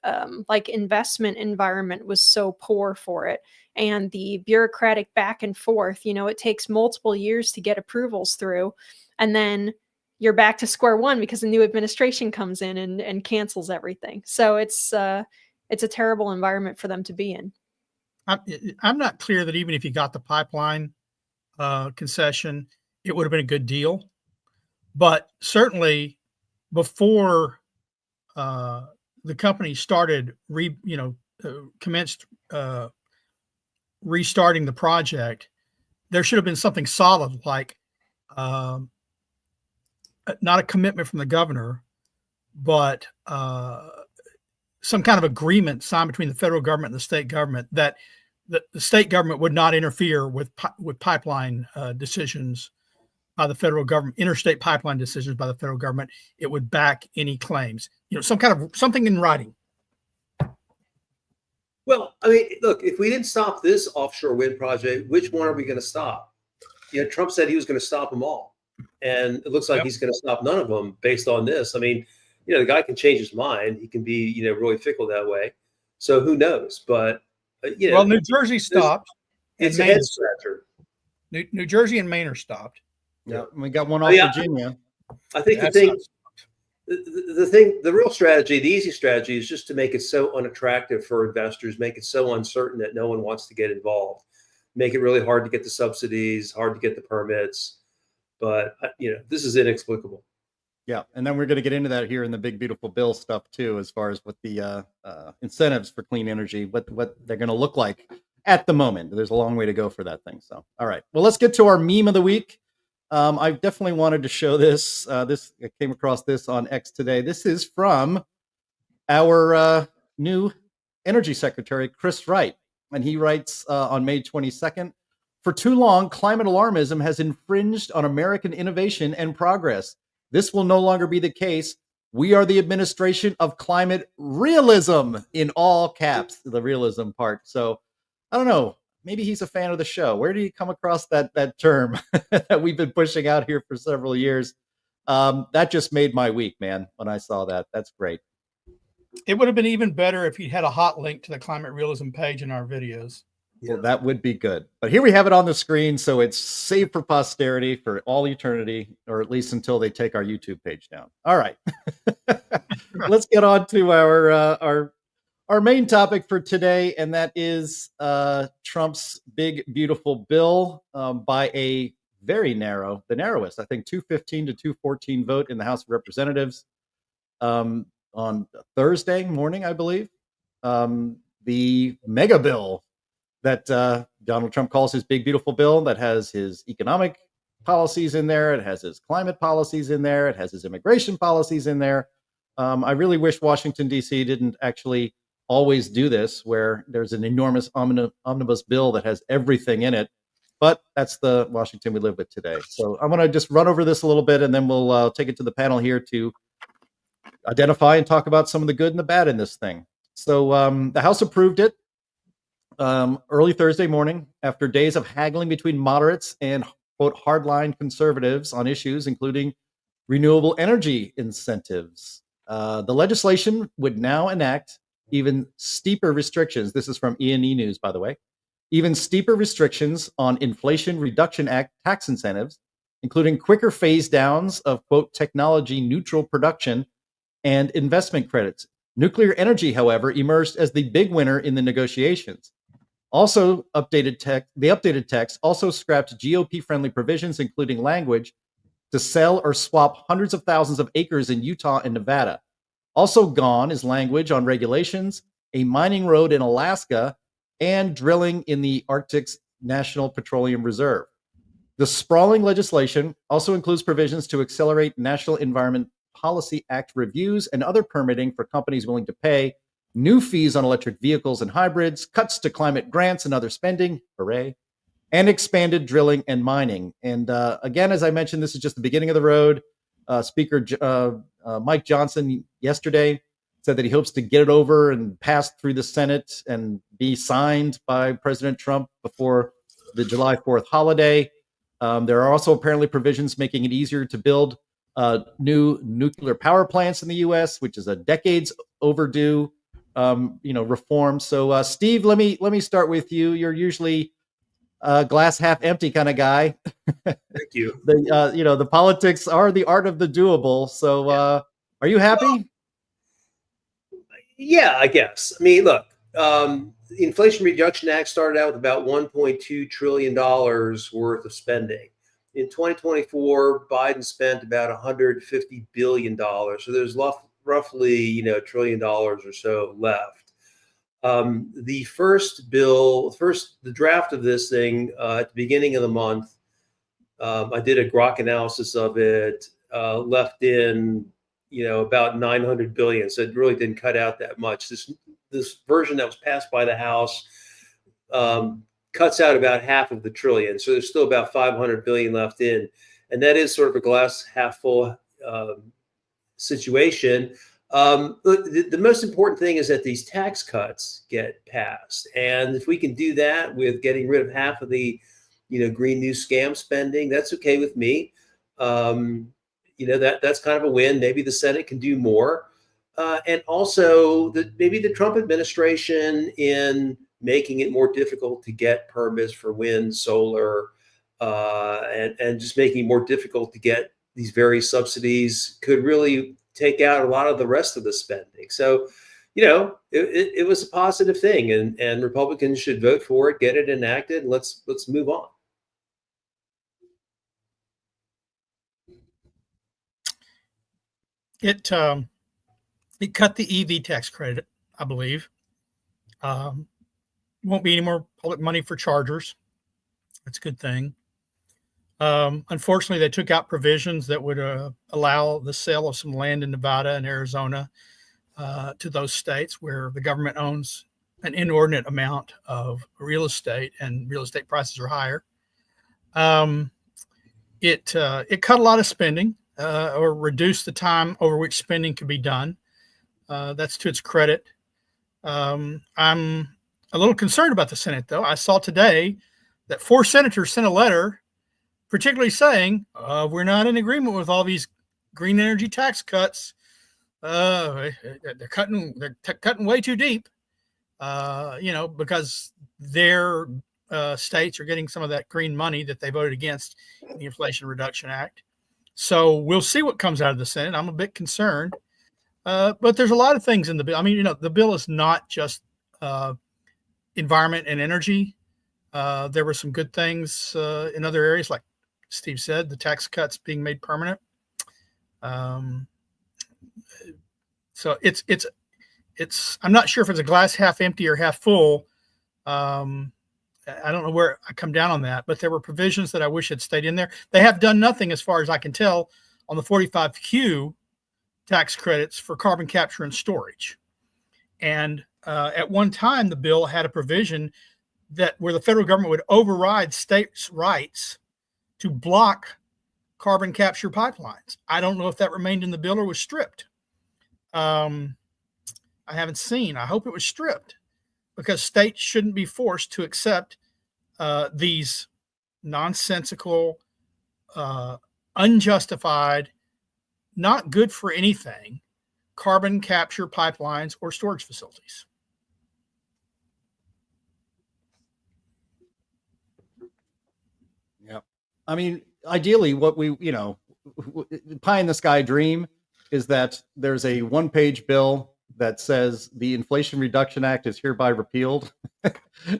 investment environment was so poor for it. And the bureaucratic back and forth, it takes multiple years to get approvals through. And then you're back to square one because a new administration comes in and cancels everything. So it's a terrible environment for them to be in. I'm not clear that even if you got the pipeline concession, it would have been a good deal. But certainly before the company started, commenced restarting the project, there should have been something solid like not a commitment from the governor, but some kind of agreement signed between the federal government and the state government that the state government would not interfere with pipeline decisions by the federal government, interstate pipeline decisions by the federal government. It would back any claims, something in writing. Well, I mean, look, if we didn't stop this offshore wind project, which one are we going to stop? Trump said he was going to stop them all. And it looks like he's going to stop none of them based on this. I mean, the guy can change his mind. He can be, really fickle that way. So who knows? But, well, New Jersey stopped. It's a head scratcher. New Jersey and Maine are stopped. Yeah, we got one off Virginia. I think the real strategy, the easy strategy is just to make it so unattractive for investors, make it so uncertain that no one wants to get involved, make it really hard to get the subsidies, hard to get the permits. But, this is inexplicable. Yeah. And then we're going to get into that here in the big, beautiful bill stuff, too, as far as what the incentives for clean energy, what they're going to look like at the moment. There's a long way to go for that thing. So, all right. Well, let's get to our meme of the week. I definitely wanted to show this. I came across this on X today. This is from our new Energy Secretary, Chris Wright. And he writes on May 22nd, "For too long, climate alarmism has infringed on American innovation and progress. This will no longer be the case. We are the administration of climate realism," in all caps, the realism part. So I don't know. Maybe he's a fan of the show. Where did he come across that term that we've been pushing out here for several years? That just made my week, man, when I saw that. That's great. It would have been even better if you had a hot link to the Climate Realism page in our videos. Well, that would be good. But here we have it on the screen, so it's saved for posterity for all eternity, or at least until they take our YouTube page down. All right. Let's get on to our main topic for today, and that is Trump's big, beautiful bill by a very narrow, the narrowest, I think, 215 to 214 vote in the House of Representatives on Thursday morning, I believe. The mega bill that Donald Trump calls his big, beautiful bill, that has his economic policies in there. It has his climate policies in there. It has his immigration policies in there. I really wish Washington, D.C. didn't actually always do this, where there's an enormous omnibus bill that has everything in it. But that's the Washington we live with today. So I'm going to just run over this a little bit, and then we'll take it to the panel here to identify and talk about some of the good and the bad in this thing. So the House approved it early Thursday morning after days of haggling between moderates and, quote, hardline conservatives on issues including renewable energy incentives. The legislation would now enact even steeper restrictions. This is from E&E News, by the way. Even steeper restrictions on Inflation Reduction Act tax incentives, including quicker phase downs of, quote, technology neutral production and investment credits. Nuclear energy, however, emerged as the big winner in the negotiations. Also, the updated text also scrapped GOP-friendly provisions, including language to sell or swap hundreds of thousands of acres in Utah and Nevada. Also gone is language on regulations, a mining road in Alaska, and drilling in the Arctic's National Petroleum Reserve. The sprawling legislation also includes provisions to accelerate National Environment Policy Act reviews and other permitting for companies willing to pay, new fees on electric vehicles and hybrids, cuts to climate grants and other spending, hooray, and expanded drilling and mining. And again, as I mentioned, this is just the beginning of the road. Speaker Mike Johnson yesterday said that he hopes to get it over and passed through the Senate and be signed by President Trump before the July 4th holiday. There are also apparently provisions making it easier to build new nuclear power plants in the U.S., which is a decades overdue, reform. So, Steve, let me start with you. You're usually glass half empty kind of guy. Thank you. The politics are the art of the doable. So, are you happy? Well, yeah, I guess. I mean, look, the Inflation Reduction Act started out with about $1.2 trillion worth of spending. In 2024, Biden spent about $150 billion. So there's roughly, $1 trillion or so left. The draft of this thing at the beginning of the month, I did a grok analysis of it, left in, about 900 billion. So it really didn't cut out that much. This version that was passed by the House cuts out about half of the trillion. So there's still about 500 billion left in. And that is sort of a glass half full situation. The most important thing is that these tax cuts get passed. And if we can do that with getting rid of half of the, Green New Scam spending, that's okay with me. That's kind of a win. Maybe the Senate can do more. And also maybe the Trump administration in making it more difficult to get permits for wind, solar, and just making it more difficult to get these various subsidies could really take out a lot of the rest of the spending. So, it was a positive thing, and Republicans should vote for it, get it enacted, and let's move on. It cut the EV tax credit, I believe. Won't be any more public money for chargers. That's a good thing. Unfortunately, they took out provisions that would allow the sale of some land in Nevada and Arizona to those states where the government owns an inordinate amount of real estate and real estate prices are higher. It cut a lot of spending or reduced the time over which spending could be done. That's to its credit. I'm a little concerned about the Senate, though. I saw today that 4 senators sent a letter particularly saying, we're not in agreement with all these green energy tax cuts. They're cutting way too deep, because their states are getting some of that green money that they voted against in the Inflation Reduction Act. So we'll see what comes out of the Senate. I'm a bit concerned. But there's a lot of things in the bill. I mean, the bill is not just environment and energy. There were some good things in other areas, like Steve said, the tax cuts being made permanent. So it's I'm not sure if it's a glass half empty or half full. I don't know where I come down on that, but there were provisions that I wish had stayed in there. They have done nothing, as far as I can tell, on the 45Q tax credits for carbon capture and storage. And at one time, the bill had a provision where the federal government would override states' rights to block carbon capture pipelines. I don't know if that remained in the bill or was stripped. I haven't seen. I hope it was stripped, because states shouldn't be forced to accept these nonsensical, unjustified, not good for anything carbon capture pipelines or storage facilities. Yeah. I mean, ideally, what we, pie in the sky dream is that there's a one-page bill that says the Inflation Reduction Act is hereby repealed.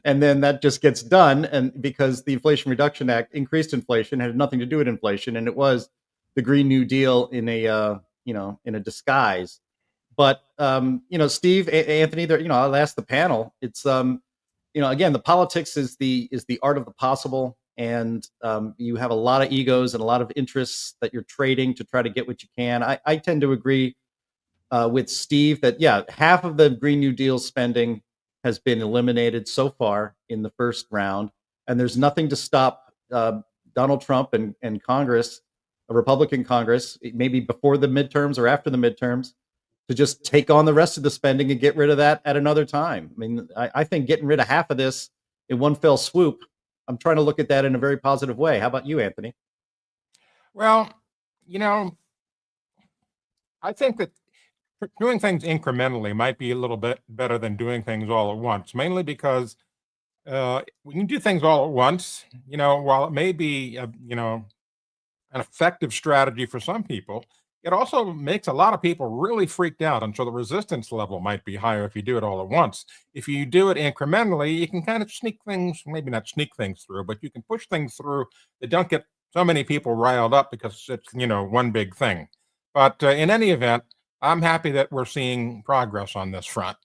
And then that just gets done. And because the Inflation Reduction Act increased inflation, had nothing to do with inflation. And it was the Green New Deal in a, in a disguise. But, Steve, Anthony, there, I'll ask the panel. It's, again, the politics is the art of the possible. And you have a lot of egos and a lot of interests that you're trading to try to get what you can. I tend to agree with Steve that, half of the Green New Deal spending has been eliminated so far in the first round. And there's nothing to stop Donald Trump and Congress, a Republican Congress, maybe before the midterms or after the midterms, to just take on the rest of the spending and get rid of that at another time. I mean, I think getting rid of half of this in one fell swoop, I'm trying to look at that in a very positive way. How about you, Anthony? Well, I think that doing things incrementally might be a little bit better than doing things all at once, mainly because when you do things all at once, while it may be, an effective strategy for some people, it also makes a lot of people really freaked out. And so the resistance level might be higher if you do it all at once. If you do it incrementally, you can kind of sneak things, maybe not sneak things through, but you can push things through that don't get so many people riled up because it's, one big thing. But in any event, I'm happy that we're seeing progress on this front.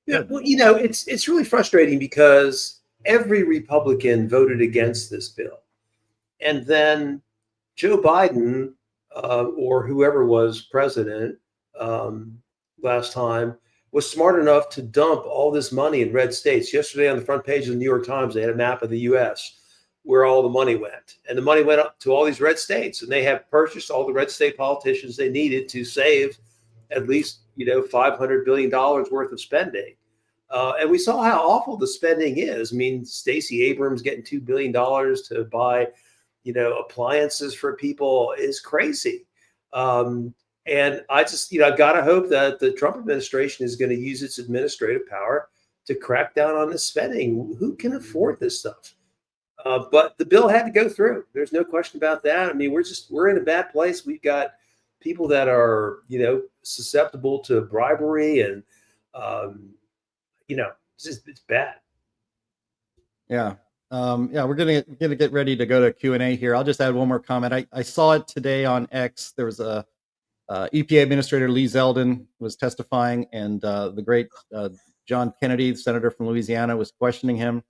Yeah, well, it's really frustrating because every Republican voted against this bill. And then Joe Biden or whoever was president last time was smart enough to dump all this money in red states. Yesterday on the front page of the New York Times, they had a map of the U.S. where all the money went. And the money went up to all these red states. And they have purchased all the red state politicians they needed to save at least, $500 billion worth of spending. And we saw how awful the spending is. I mean, Stacey Abrams getting $2 billion to buy appliances for people is crazy. And I just, I've got to hope that the Trump administration is going to use its administrative power to crack down on this spending. Who can afford this stuff? But the bill had to go through. There's no question about that. I mean, we're in a bad place. We've got people that are, susceptible to bribery and, it's bad. Yeah. We're gonna get ready to go to Q&A here. I'll just add one more comment. I saw it today on X. There was a EPA Administrator Lee Zeldin was testifying, and the great John Kennedy, the senator from Louisiana, was questioning him,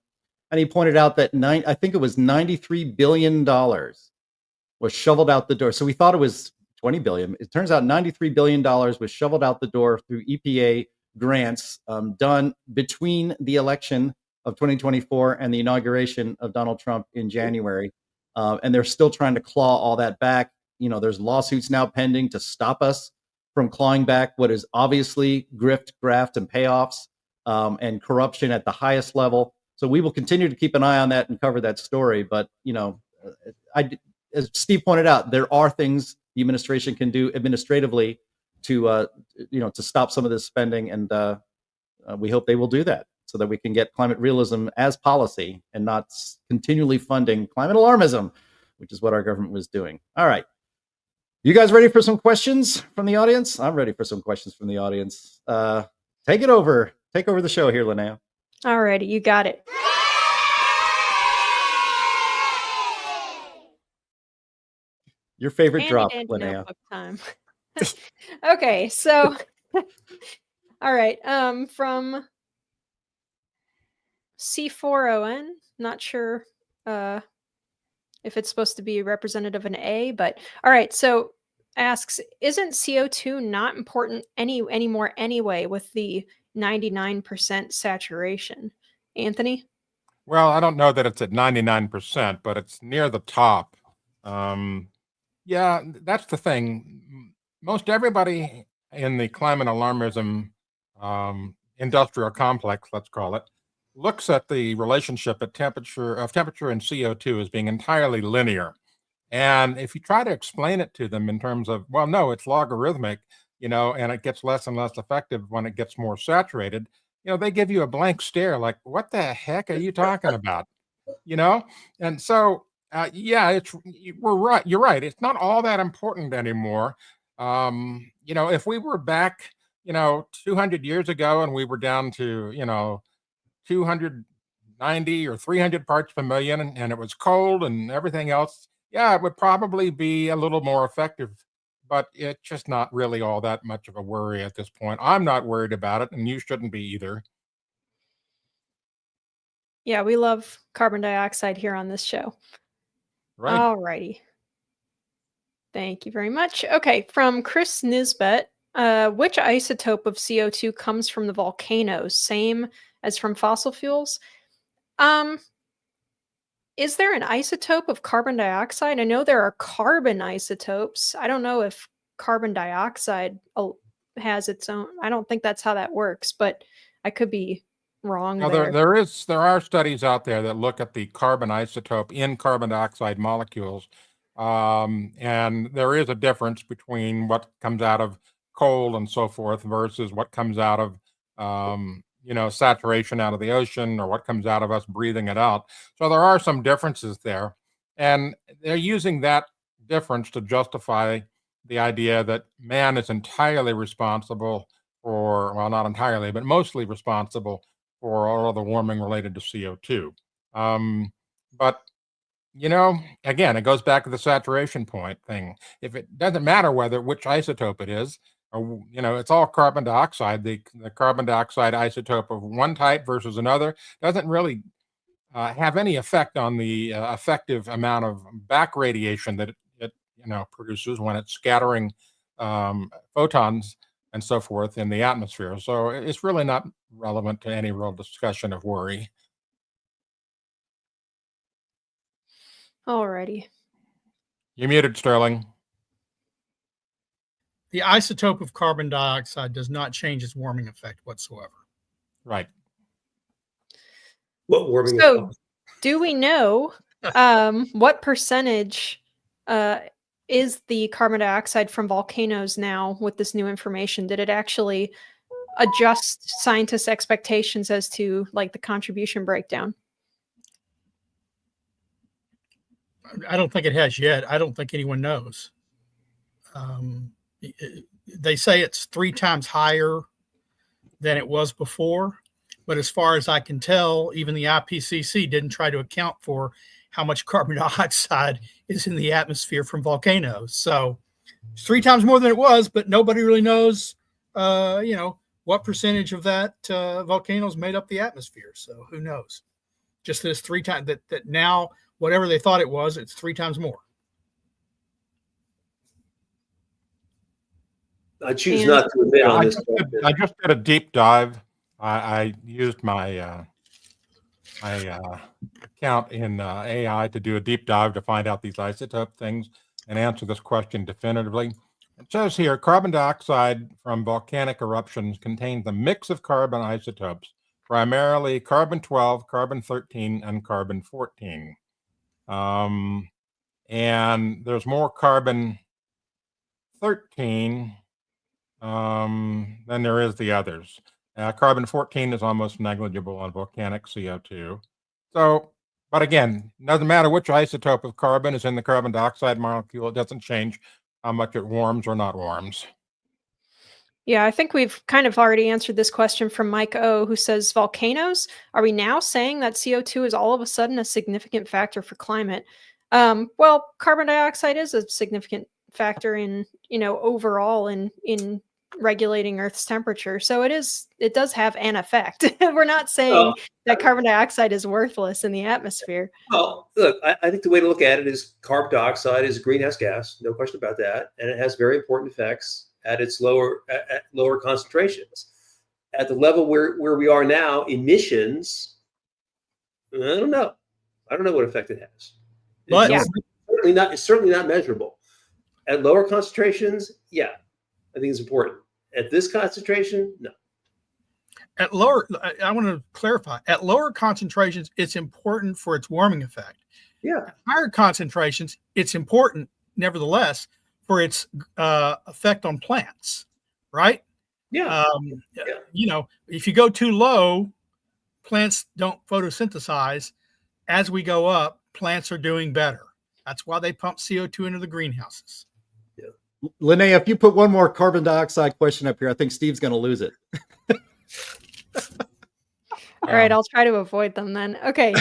and he pointed out that I think it was $93 billion was shoveled out the door. So we thought it was $20 billion. It turns out $93 billion was shoveled out the door through EPA grants done between the election of 2024 and the inauguration of Donald Trump in January. And they're still trying to claw all that back. There's lawsuits now pending to stop us from clawing back what is obviously grift, graft, and payoffs and corruption at the highest level. So we will continue to keep an eye on that and cover that story. But, as Steve pointed out, there are things the administration can do administratively to stop some of this spending. And we hope they will do that, so that we can get climate realism as policy and not continually funding climate alarmism, which is what our government was doing. All right. You guys ready for some questions from the audience? I'm ready for some questions from the audience. Take it over. Take over the show here, Linnea. All righty, you got it. Your favorite Handy drop, dandy Linnea. notebook time. Okay, so all right. From C4ON, not sure if it's supposed to be representative of an A, but all right. So asks, isn't CO2 not important anymore anyway with the 99% saturation? Anthony? Well, I don't know that it's at 99%, but it's near the top. Yeah, that's the thing. Most everybody in the climate alarmism industrial complex, let's call it, looks at the relationship of temperature and CO2 as being entirely linear. And if you try to explain it to them in terms of, well, no, it's logarithmic, and it gets less and less effective when it gets more saturated, they give you a blank stare like, what the heck are you talking about? And so, yeah, we're right. You're right. It's not all that important anymore. If we were back, 200 years ago and we were down to, 290 or 300 parts per million and it was cold and everything else, yeah, it would probably be a little more effective, but it's just not really all that much of a worry at this point. I'm not worried about it, and you shouldn't be either. Yeah, we love carbon dioxide here on this show. Right. All righty. Thank you very much. Okay, from Chris Nisbet, which isotope of CO2 comes from the volcanoes? Same as from fossil fuels? Is there an isotope of carbon dioxide? I know there are carbon isotopes. I don't know if carbon dioxide has its own. I don't think that's how that works, but I could be wrong Now, there. there are studies out there that look at the carbon isotope in carbon dioxide molecules, and there is a difference between what comes out of coal and so forth versus what comes out of saturation out of the ocean, or what comes out of us breathing it out. So there are some differences there, and they're using that difference to justify the idea that man is entirely responsible for, well, not entirely, but mostly responsible for all of the warming related to CO2. But again, it goes back to the saturation point thing. If it doesn't matter which isotope it is, or, it's all carbon dioxide, the carbon dioxide isotope of one type versus another doesn't really have any effect on the effective amount of back radiation that it produces when it's scattering photons and so forth in the atmosphere. So it's really not relevant to any real discussion of worry. Alrighty. You're muted, Sterling. The isotope of carbon dioxide does not change its warming effect whatsoever. Right. What warming? So, do we know what percentage is the carbon dioxide from volcanoes now with this new information? Did it actually adjust scientists' expectations as to like the contribution breakdown? I don't think it has yet. I don't think anyone knows. They say it's 3 times higher than it was before. But as far as I can tell, even the IPCC didn't try to account for how much carbon dioxide is in the atmosphere from volcanoes. So it's 3 times more than it was, but nobody really knows, what percentage of that volcanoes made up the atmosphere. So who knows? Just that it's 3 times that now, whatever they thought it was, it's 3 times more. I choose not to admit on this. I just did a deep dive. I used my account in AI to do a deep dive to find out these isotope things and answer this question definitively. It says here, carbon dioxide from volcanic eruptions contains a mix of carbon isotopes, primarily carbon-12, carbon-13, and carbon-14. And there's more carbon-13 than there is the others. Carbon-14 is almost negligible on volcanic CO2. So, but again, doesn't matter which isotope of carbon is in the carbon dioxide molecule. It doesn't change how much it warms or not warms. Yeah, I think we've kind of already answered this question from Mike O, who says, volcanoes, are we now saying that CO2 is all of a sudden a significant factor for climate? Well, carbon dioxide is a significant factor in, overall in regulating Earth's temperature. So it does have an effect. We're not saying that carbon dioxide is worthless in the atmosphere. Well, look, I think the way to look at it is carbon dioxide is a greenhouse gas, no question about that, and it has very important effects at its lower concentrations. At the level where we are now, emissions, I don't know what effect it has. But it's certainly not measurable. At lower concentrations, yeah, I think it's important. At this concentration, no. At lower, I want to clarify, at lower concentrations, it's important for its warming effect. Yeah. At higher concentrations, it's important, nevertheless, for its effect on plants, right? Yeah. You know, if you go too low, plants don't photosynthesize. As we go up, plants are doing better. That's why they pump CO2 into the greenhouses. Yeah. Linnea, if you put one more carbon dioxide question up here, I think Steve's going to lose it. All right, I'll try to avoid them then. Okay,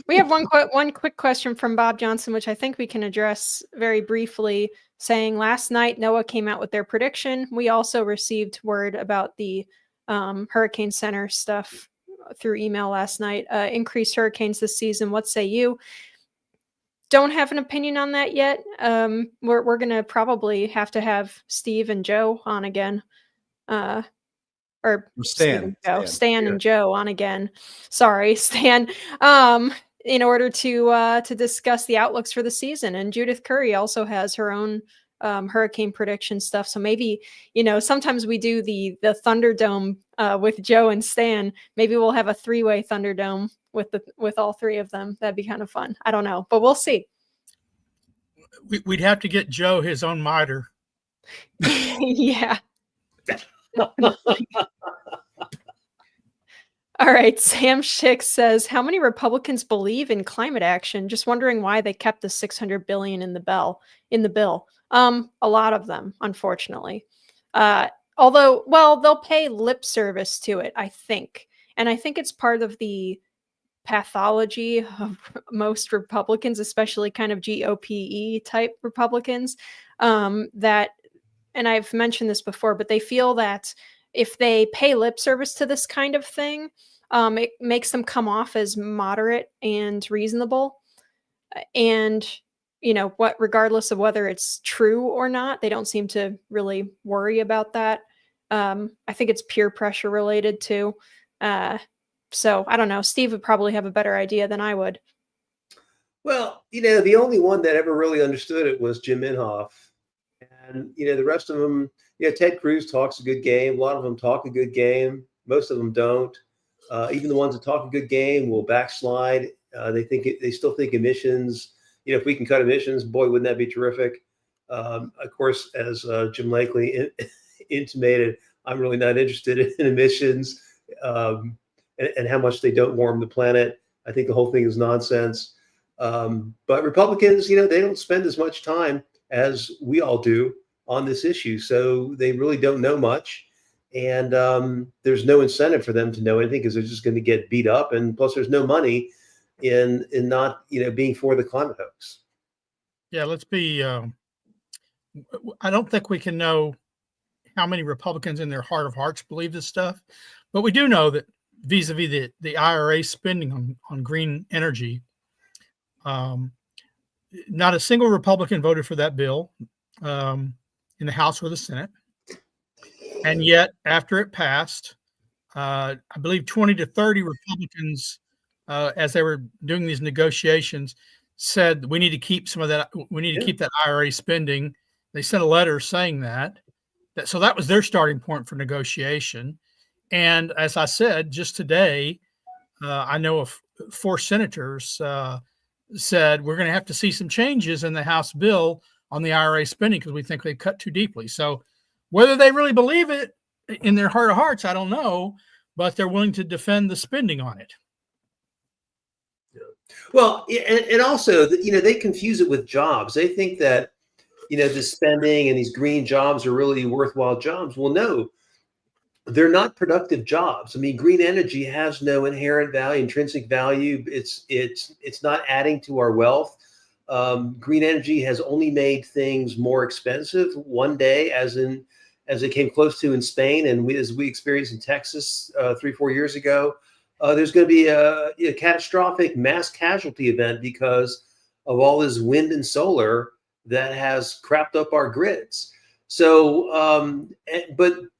we have one quick question from Bob Johnson, which I think we can address very briefly, saying last night NOAA came out with their prediction. We also received word about the Hurricane Center stuff through email last night. Increased hurricanes this season. What say you? Don't have an opinion on that yet. We're going to probably have to have Steve and Joe on again. Or Stan and Joe on again. Sorry, Stan. In order to discuss the outlooks for the season. And Judith Curry also has her own hurricane prediction stuff. So maybe, you know, sometimes we do the Thunderdome with Joe and Stan. Maybe we'll have a 3-way Thunderdome with all three of them. That'd be kind of fun. I don't know, but we'll see. We'd have to get Joe his own miter. Yeah. All right, Sam Schick says, how many Republicans believe in climate action? Just wondering why they kept the $600 billion in the bill. A lot of them, unfortunately. Although, well, they'll pay lip service to it, I think. And I think it's part of the pathology of most Republicans, especially kind of GOP type Republicans, that, and I've mentioned this before, but they feel that if they pay lip service to this kind of thing, it makes them come off as moderate and reasonable. And, you know, regardless of whether it's true or not, they don't seem to really worry about that. I think it's peer pressure related too. So I don't know. Steve would probably have a better idea than I would. Well, you know, the only one that ever really understood it was Jim Inhofe. And, you know, the rest of them, you know, Ted Cruz talks a good game. A lot of them talk a good game. Most of them don't. Even the ones that talk a good game will backslide. They still think emissions, you know, if we can cut emissions, boy, wouldn't that be terrific? Of course, as Jim Lakely intimated, I'm really not interested in emissions and how much they don't warm the planet. I think the whole thing is nonsense. But Republicans, you know, they don't spend as much time as we all do on this issue. So they really don't know much. And there's no incentive for them to know anything because they're just going to get beat up. And plus there's no money in not, you know, being for the climate hoax. Yeah, let's be, I don't think we can know how many Republicans in their heart of hearts believe this stuff, but we do know that vis-a-vis the IRA spending on green energy, not a single Republican voted for that bill in the House or the Senate. And yet, after it passed, I believe 20 to 30 Republicans, as they were doing these negotiations, said we need to keep some of that. We need to keep that IRA spending. They sent a letter saying that. So that was their starting point for negotiation. And as I said, just today, I know of 4 senators said we're going to have to see some changes in the House bill on the IRA spending because we think they've cut too deeply. So whether they really believe it in their heart of hearts, I don't know, but they're willing to defend the spending on it. Yeah. Well, and also, you know, they confuse it with jobs. They think that, you know, the spending and these green jobs are really worthwhile jobs. Well, no, they're not productive jobs. I mean, green energy has no inherent value, intrinsic value. It's not adding to our wealth. Green energy has only made things more expensive. One day, as it came close to in Spain, and as we experienced in Texas 3-4 years ago, there's going to be a catastrophic mass casualty event because of all this wind and solar that has crapped up our grids. So,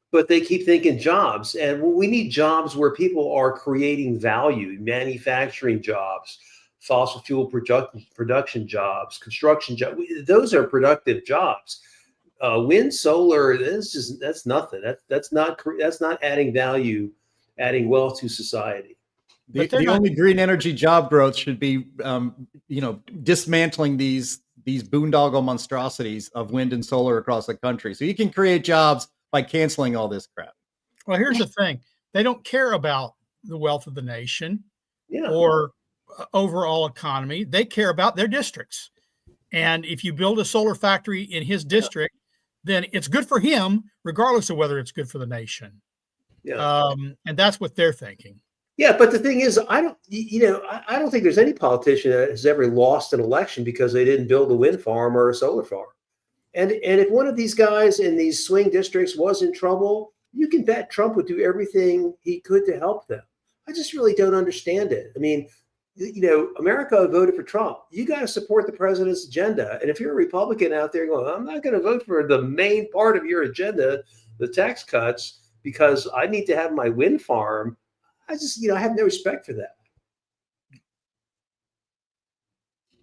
but they keep thinking jobs, and we need jobs where people are creating value, manufacturing jobs, fossil fuel production jobs, construction jobs. Those are productive jobs. Wind, solar, that's nothing. That's not adding value, adding wealth to society. The only green energy job growth should be, dismantling these boondoggle monstrosities of wind and solar across the country. So you can create jobs by canceling all this crap. Well, here's the thing. They don't care about the wealth of the nation Yeah. or overall economy. They care about their districts. And if you build a solar factory in his district, then it's good for him, regardless of whether it's good for the nation. Yeah. And that's what they're thinking. Yeah, but the thing is, I don't think there's any politician that has ever lost an election because they didn't build a wind farm or a solar farm. And if one of these guys in these swing districts was in trouble, you can bet Trump would do everything he could to help them. I just really don't understand it. I mean, America voted for Trump. You got to support the president's agenda. And if you're a Republican out there going, I'm not going to vote for the main part of your agenda, the tax cuts, because I need to have my wind farm, I just, I have no respect for that.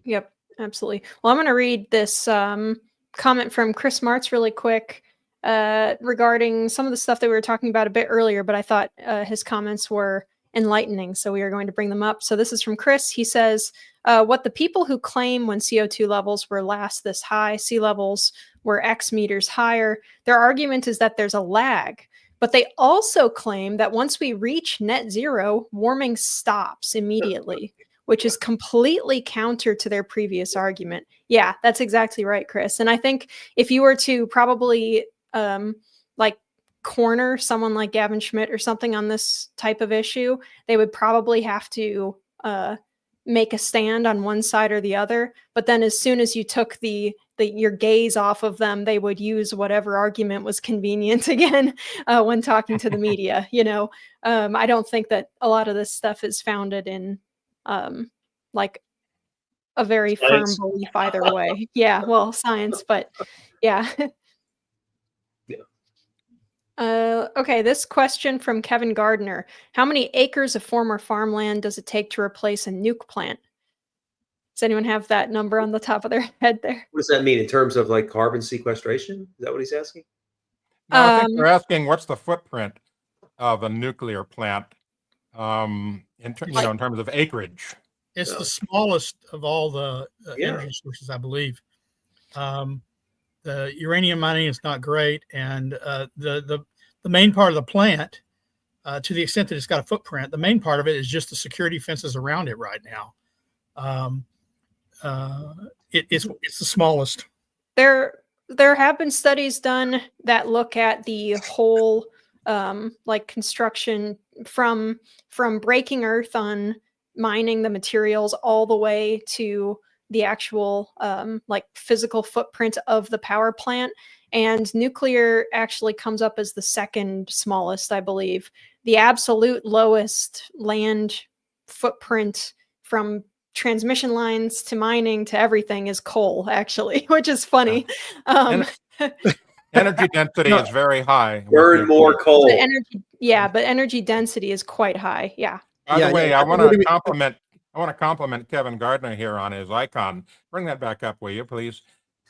Yep, absolutely. Well, I'm going to read this comment from Chris Martz really quick regarding some of the stuff that we were talking about a bit earlier, but I thought his comments were enlightening, so we are going to bring them up. So this is from Chris. He says, what the people who claim when CO2 levels were last this high, sea levels were X meters higher, their argument is that there's a lag. But they also claim that once we reach net zero, warming stops immediately, which is completely counter to their previous argument. Yeah, that's exactly right, Chris. And I think if you were to probably corner someone like Gavin Schmidt or something on this type of issue, they would probably have to make a stand on one side or the other. But then as soon as you took your gaze off of them, they would use whatever argument was convenient again when talking to the media. I don't think that a lot of this stuff is founded in a very science. firm belief either way. Yeah, well, science, but yeah. Okay, this question from Kevin Gardner. How many acres of former farmland does it take to replace a nuke plant? Does anyone have that number on the top of their head there? What does that mean in terms of carbon sequestration? Is that what he's asking? No, I think they're asking what's the footprint of a nuclear plant in terms of acreage. It's the smallest of all the energy sources, I believe. The uranium mining is not great, and the main part of the plant, to the extent that it's got a footprint, the main part of it is just the security fences around it right now. It's the smallest. There have been studies done that look at the whole construction from breaking earth on mining the materials all the way to the actual physical footprint of the power plant. And nuclear actually comes up as the second smallest, I believe. The absolute lowest land footprint from transmission lines to mining to everything is coal, actually, which is funny. Energy density is very high. Burn more coal. But energy density is quite high. Yeah. By the way, I want to compliment Kevin Gardner here on his icon. Bring that back up, will you, please?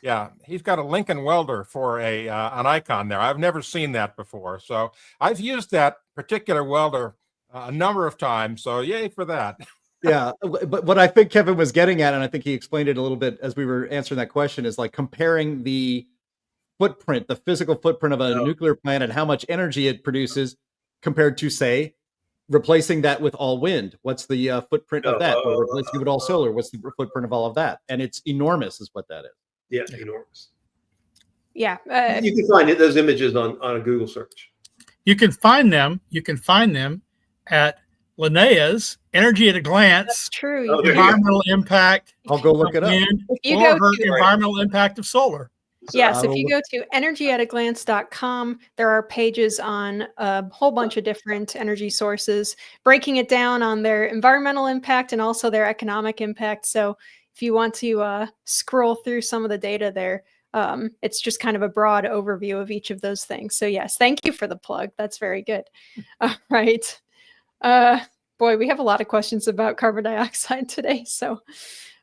Yeah, he's got a Lincoln welder for an icon there. I've never seen that before. So I've used that particular welder a number of times. So yay for that. Yeah, but what I think Kevin was getting at, and I think he explained it a little bit as we were answering that question, is comparing the footprint, the physical footprint of a nuclear plant and how much energy it produces compared to, say, replacing that with all wind. What's the footprint of that? Or replacing it with all solar. What's the footprint of all of that? And it's enormous is what that is. Yeah, enormous. Yeah. You can find those images on a Google search. You can find them at Linnea's Energy at a Glance. That's true. Environmental impact. I'll go look it up. Environmental impact of solar. Yes, if you go to energyataglance.com, there are pages on a whole bunch of different energy sources, breaking it down on their environmental impact and also their economic impact. So if you want to scroll through some of the data there, it's just kind of a broad overview of each of those things. So yes, thank you for the plug. That's very good. All right. Boy, we have a lot of questions about carbon dioxide today. So,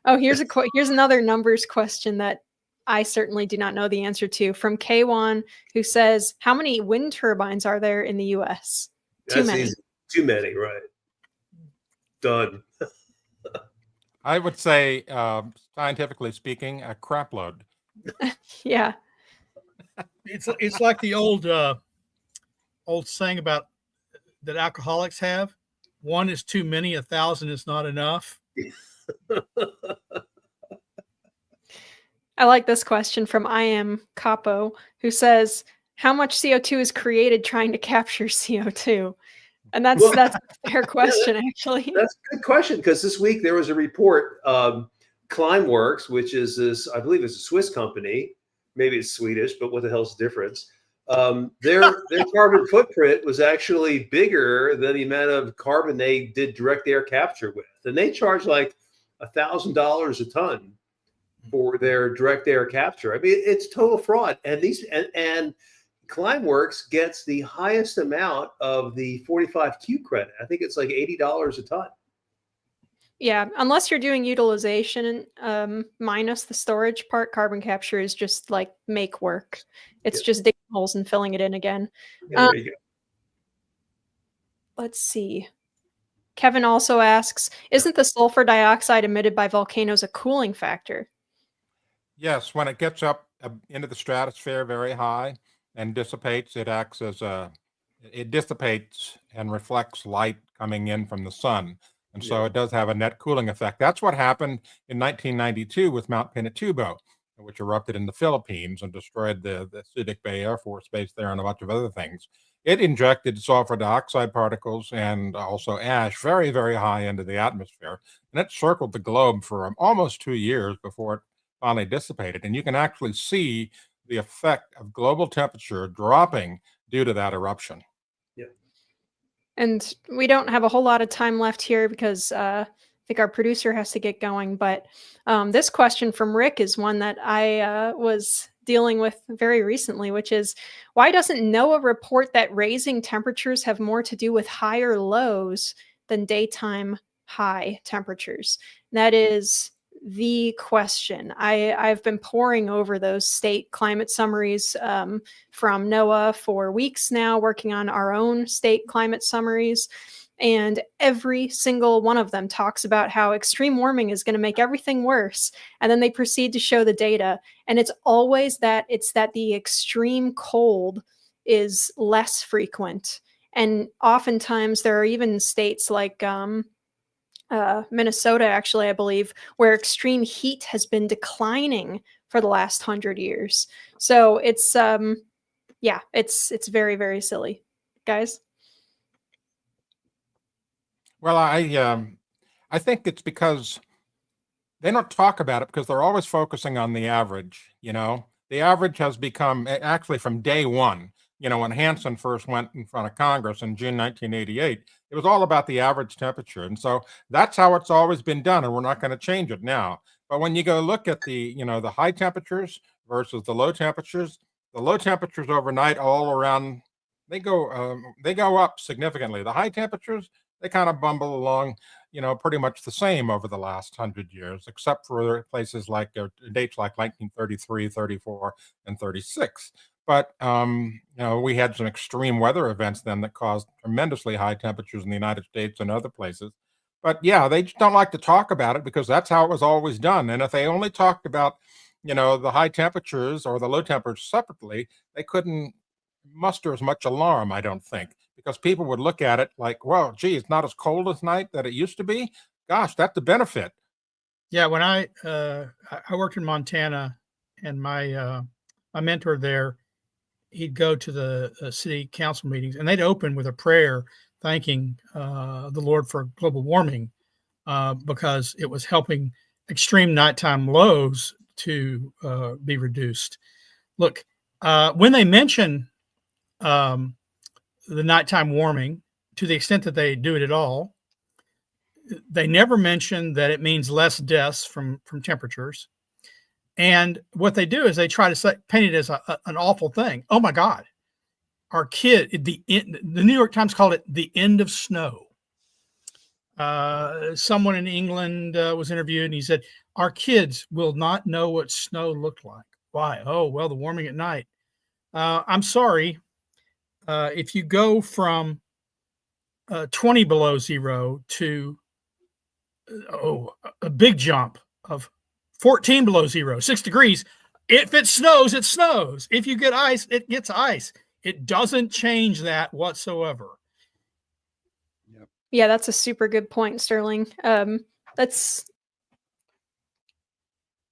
here's another numbers question that I certainly do not know the answer to, from K1, who says, how many wind turbines are there in the U.S.? Too many. Easy. Too many, right? Done. I would say, scientifically speaking, a crap load. Yeah. It's like the old saying about that alcoholics have. One is too many, 1,000 is not enough. I like this question from I Am Capo, who says, how much CO2 is created trying to capture CO2? And that's a fair question, actually. That's a good question, because this week there was a report, Climeworks, which is this, I believe it's a Swiss company, maybe it's Swedish, but what the hell's the difference? Their carbon footprint was actually bigger than the amount of carbon they did direct air capture with. And they charge like $1,000 a ton for their direct air capture. I mean, it's total fraud. And and Climeworks gets the highest amount of the 45Q credit. I think it's like $80 a ton. Yeah, unless you're doing utilization minus the storage part, carbon capture is just like make work. It's just digging holes and filling it in again. Yeah, there you go. Let's see. Kevin also asks, isn't the sulfur dioxide emitted by volcanoes a cooling factor? Yes, when it gets up into the stratosphere very high and dissipates, it acts as it dissipates and reflects light coming in from the sun. And so it does have a net cooling effect. That's what happened in 1992 with Mount Pinatubo, which erupted in the Philippines and destroyed the Subic Bay Air Force Base there and a bunch of other things. It injected sulfur dioxide particles and also ash very, very high into the atmosphere. And it circled the globe for almost 2 years before it finally dissipated. And you can actually see the effect of global temperature dropping due to that eruption. And we don't have a whole lot of time left here because I think our producer has to get going. But this question from Rick is one that I was dealing with very recently, which is, why doesn't NOAA report that raising temperatures have more to do with higher lows than daytime high temperatures? And that is the question. I've been poring over those state climate summaries from NOAA for weeks now, working on our own state climate summaries. And every single one of them talks about how extreme warming is going to make everything worse. And then they proceed to show the data. And it's always that the extreme cold is less frequent. And oftentimes there are even states like Minnesota, actually, I believe, where extreme heat has been declining for the last 100 years. So it's, it's very, very silly, guys. Well, I think it's because they don't talk about it because they're always focusing on the average. The average has become, actually from day one, when Hansen first went in front of Congress in June 1988, it was all about the average temperature. And so that's how it's always been done, and we're not going to change it now. But when you go look at the high temperatures versus the low temperatures overnight all around, they go up significantly. The high temperatures, they kind of bumble along, pretty much the same over the last 100 years, except for places like dates like 1933, 34, and 36. But, we had some extreme weather events then that caused tremendously high temperatures in the United States and other places. But yeah, they just don't like to talk about it because that's how it was always done. And if they only talked about, the high temperatures or the low temperatures separately, they couldn't muster as much alarm, I don't think, because people would look at it like, well, gee, it's not as cold at night that it used to be. Gosh, that's a benefit. Yeah, when I worked in Montana, and my mentor there, he'd go to the city council meetings, and they'd open with a prayer thanking the Lord for global warming because it was helping extreme nighttime lows to be reduced. Look, when they mention the nighttime warming, to the extent that they do it at all, they never mention that it means less deaths from temperatures. And what they do is they try to paint it as an awful thing. Oh my God, our kid, the New York Times called it the end of snow. Someone in England was interviewed, and he said, our kids will not know what snow looked like. Why? Oh, well, the warming at night. I'm sorry. If you go from 20 below zero to a big jump of 14 below zero, 6 degrees, if it snows, it snows. If you get ice, it gets ice. It doesn't change that whatsoever. Yeah, that's a super good point, Sterling. That's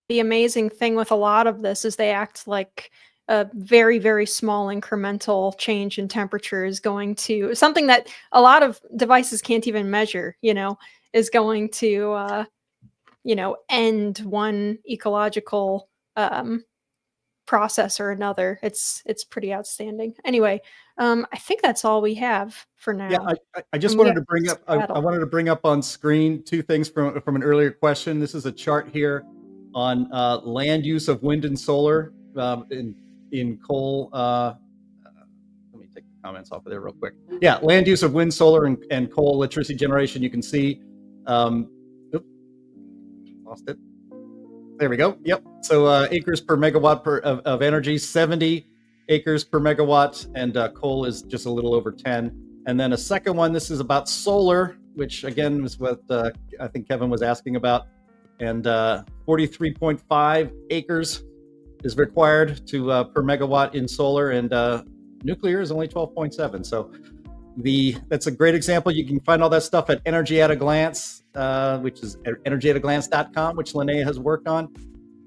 the amazing thing with a lot of this is they act like a very, very small incremental change in temperature is going to something that a lot of devices can't even measure, is going to, end one ecological process or another. It's pretty outstanding. Anyway, I think that's all we have for now. Yeah, I just wanted to bring up. I wanted to bring up on screen two things from an earlier question. This is a chart here on land use of wind and solar in coal. Let me take the comments off of there real quick. Yeah, land use of wind, solar, and coal electricity generation. You can see. Lost it. There we go. Yep. So acres per megawatt of energy, 70 acres per megawatt, and coal is just a little over 10. And then a second one, this is about solar, which again was what I think Kevin was asking about. And 43.5 acres is required to per megawatt in solar, and nuclear is only 12.7. So that's a great example. You can find all that stuff at Energy at a Glance, which is energyatatglance.com, which Linnea has worked on.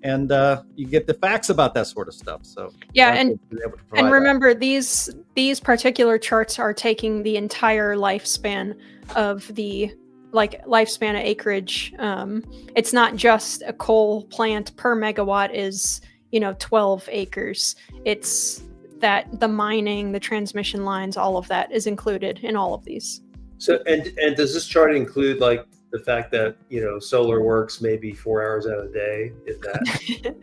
And you get the facts about that sort of stuff. So yeah, and remember these particular charts are taking the entire lifespan of lifespan of acreage. It's not just a coal plant per megawatt is 12 acres. It's that the mining, the transmission lines, all of that is included in all of these. So and does this chart include like the fact that solar works maybe 4 hours out of the day, if that?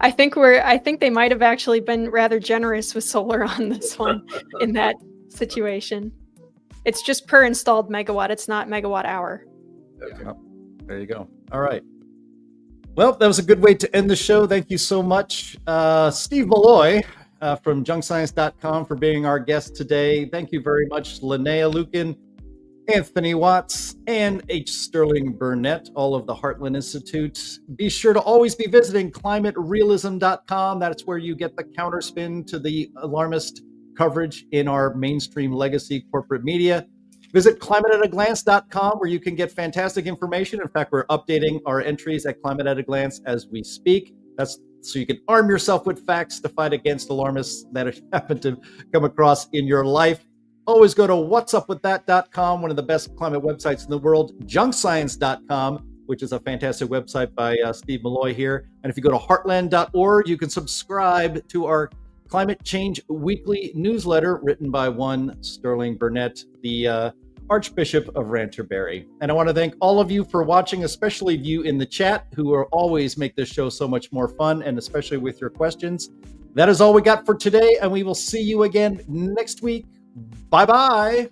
I think they might have actually been rather generous with solar on this one in that situation. It's just per installed megawatt. It's not megawatt hour. Okay. Yeah. There you go. All right. Well, that was a good way to end the show. Thank you so much, Steve Milloy from junkscience.com for being our guest today. Thank you very much, Linnea Lueken, Anthony Watts, and H. Sterling Burnett, all of the Heartland Institute. Be sure to always be visiting climaterealism.com. That's where you get the counterspin to the alarmist coverage in our mainstream legacy corporate media. Visit climateataglance.com, where you can get fantastic information. In fact, we're updating our entries at Climate at a Glance as we speak. That's so you can arm yourself with facts to fight against alarmists that happen to come across in your life. Always go to whatsupwiththat.com, one of the best climate websites in the world, junkscience.com, which is a fantastic website by Steve Milloy here. And if you go to heartland.org, you can subscribe to our Climate Change Weekly newsletter written by one Sterling Burnett, the Archbishop of Ranterbury. And I want to thank all of you for watching, especially you in the chat, who are always make this show so much more fun, and especially with your questions. That is all we got for today, and we will see you again next week. Bye-bye.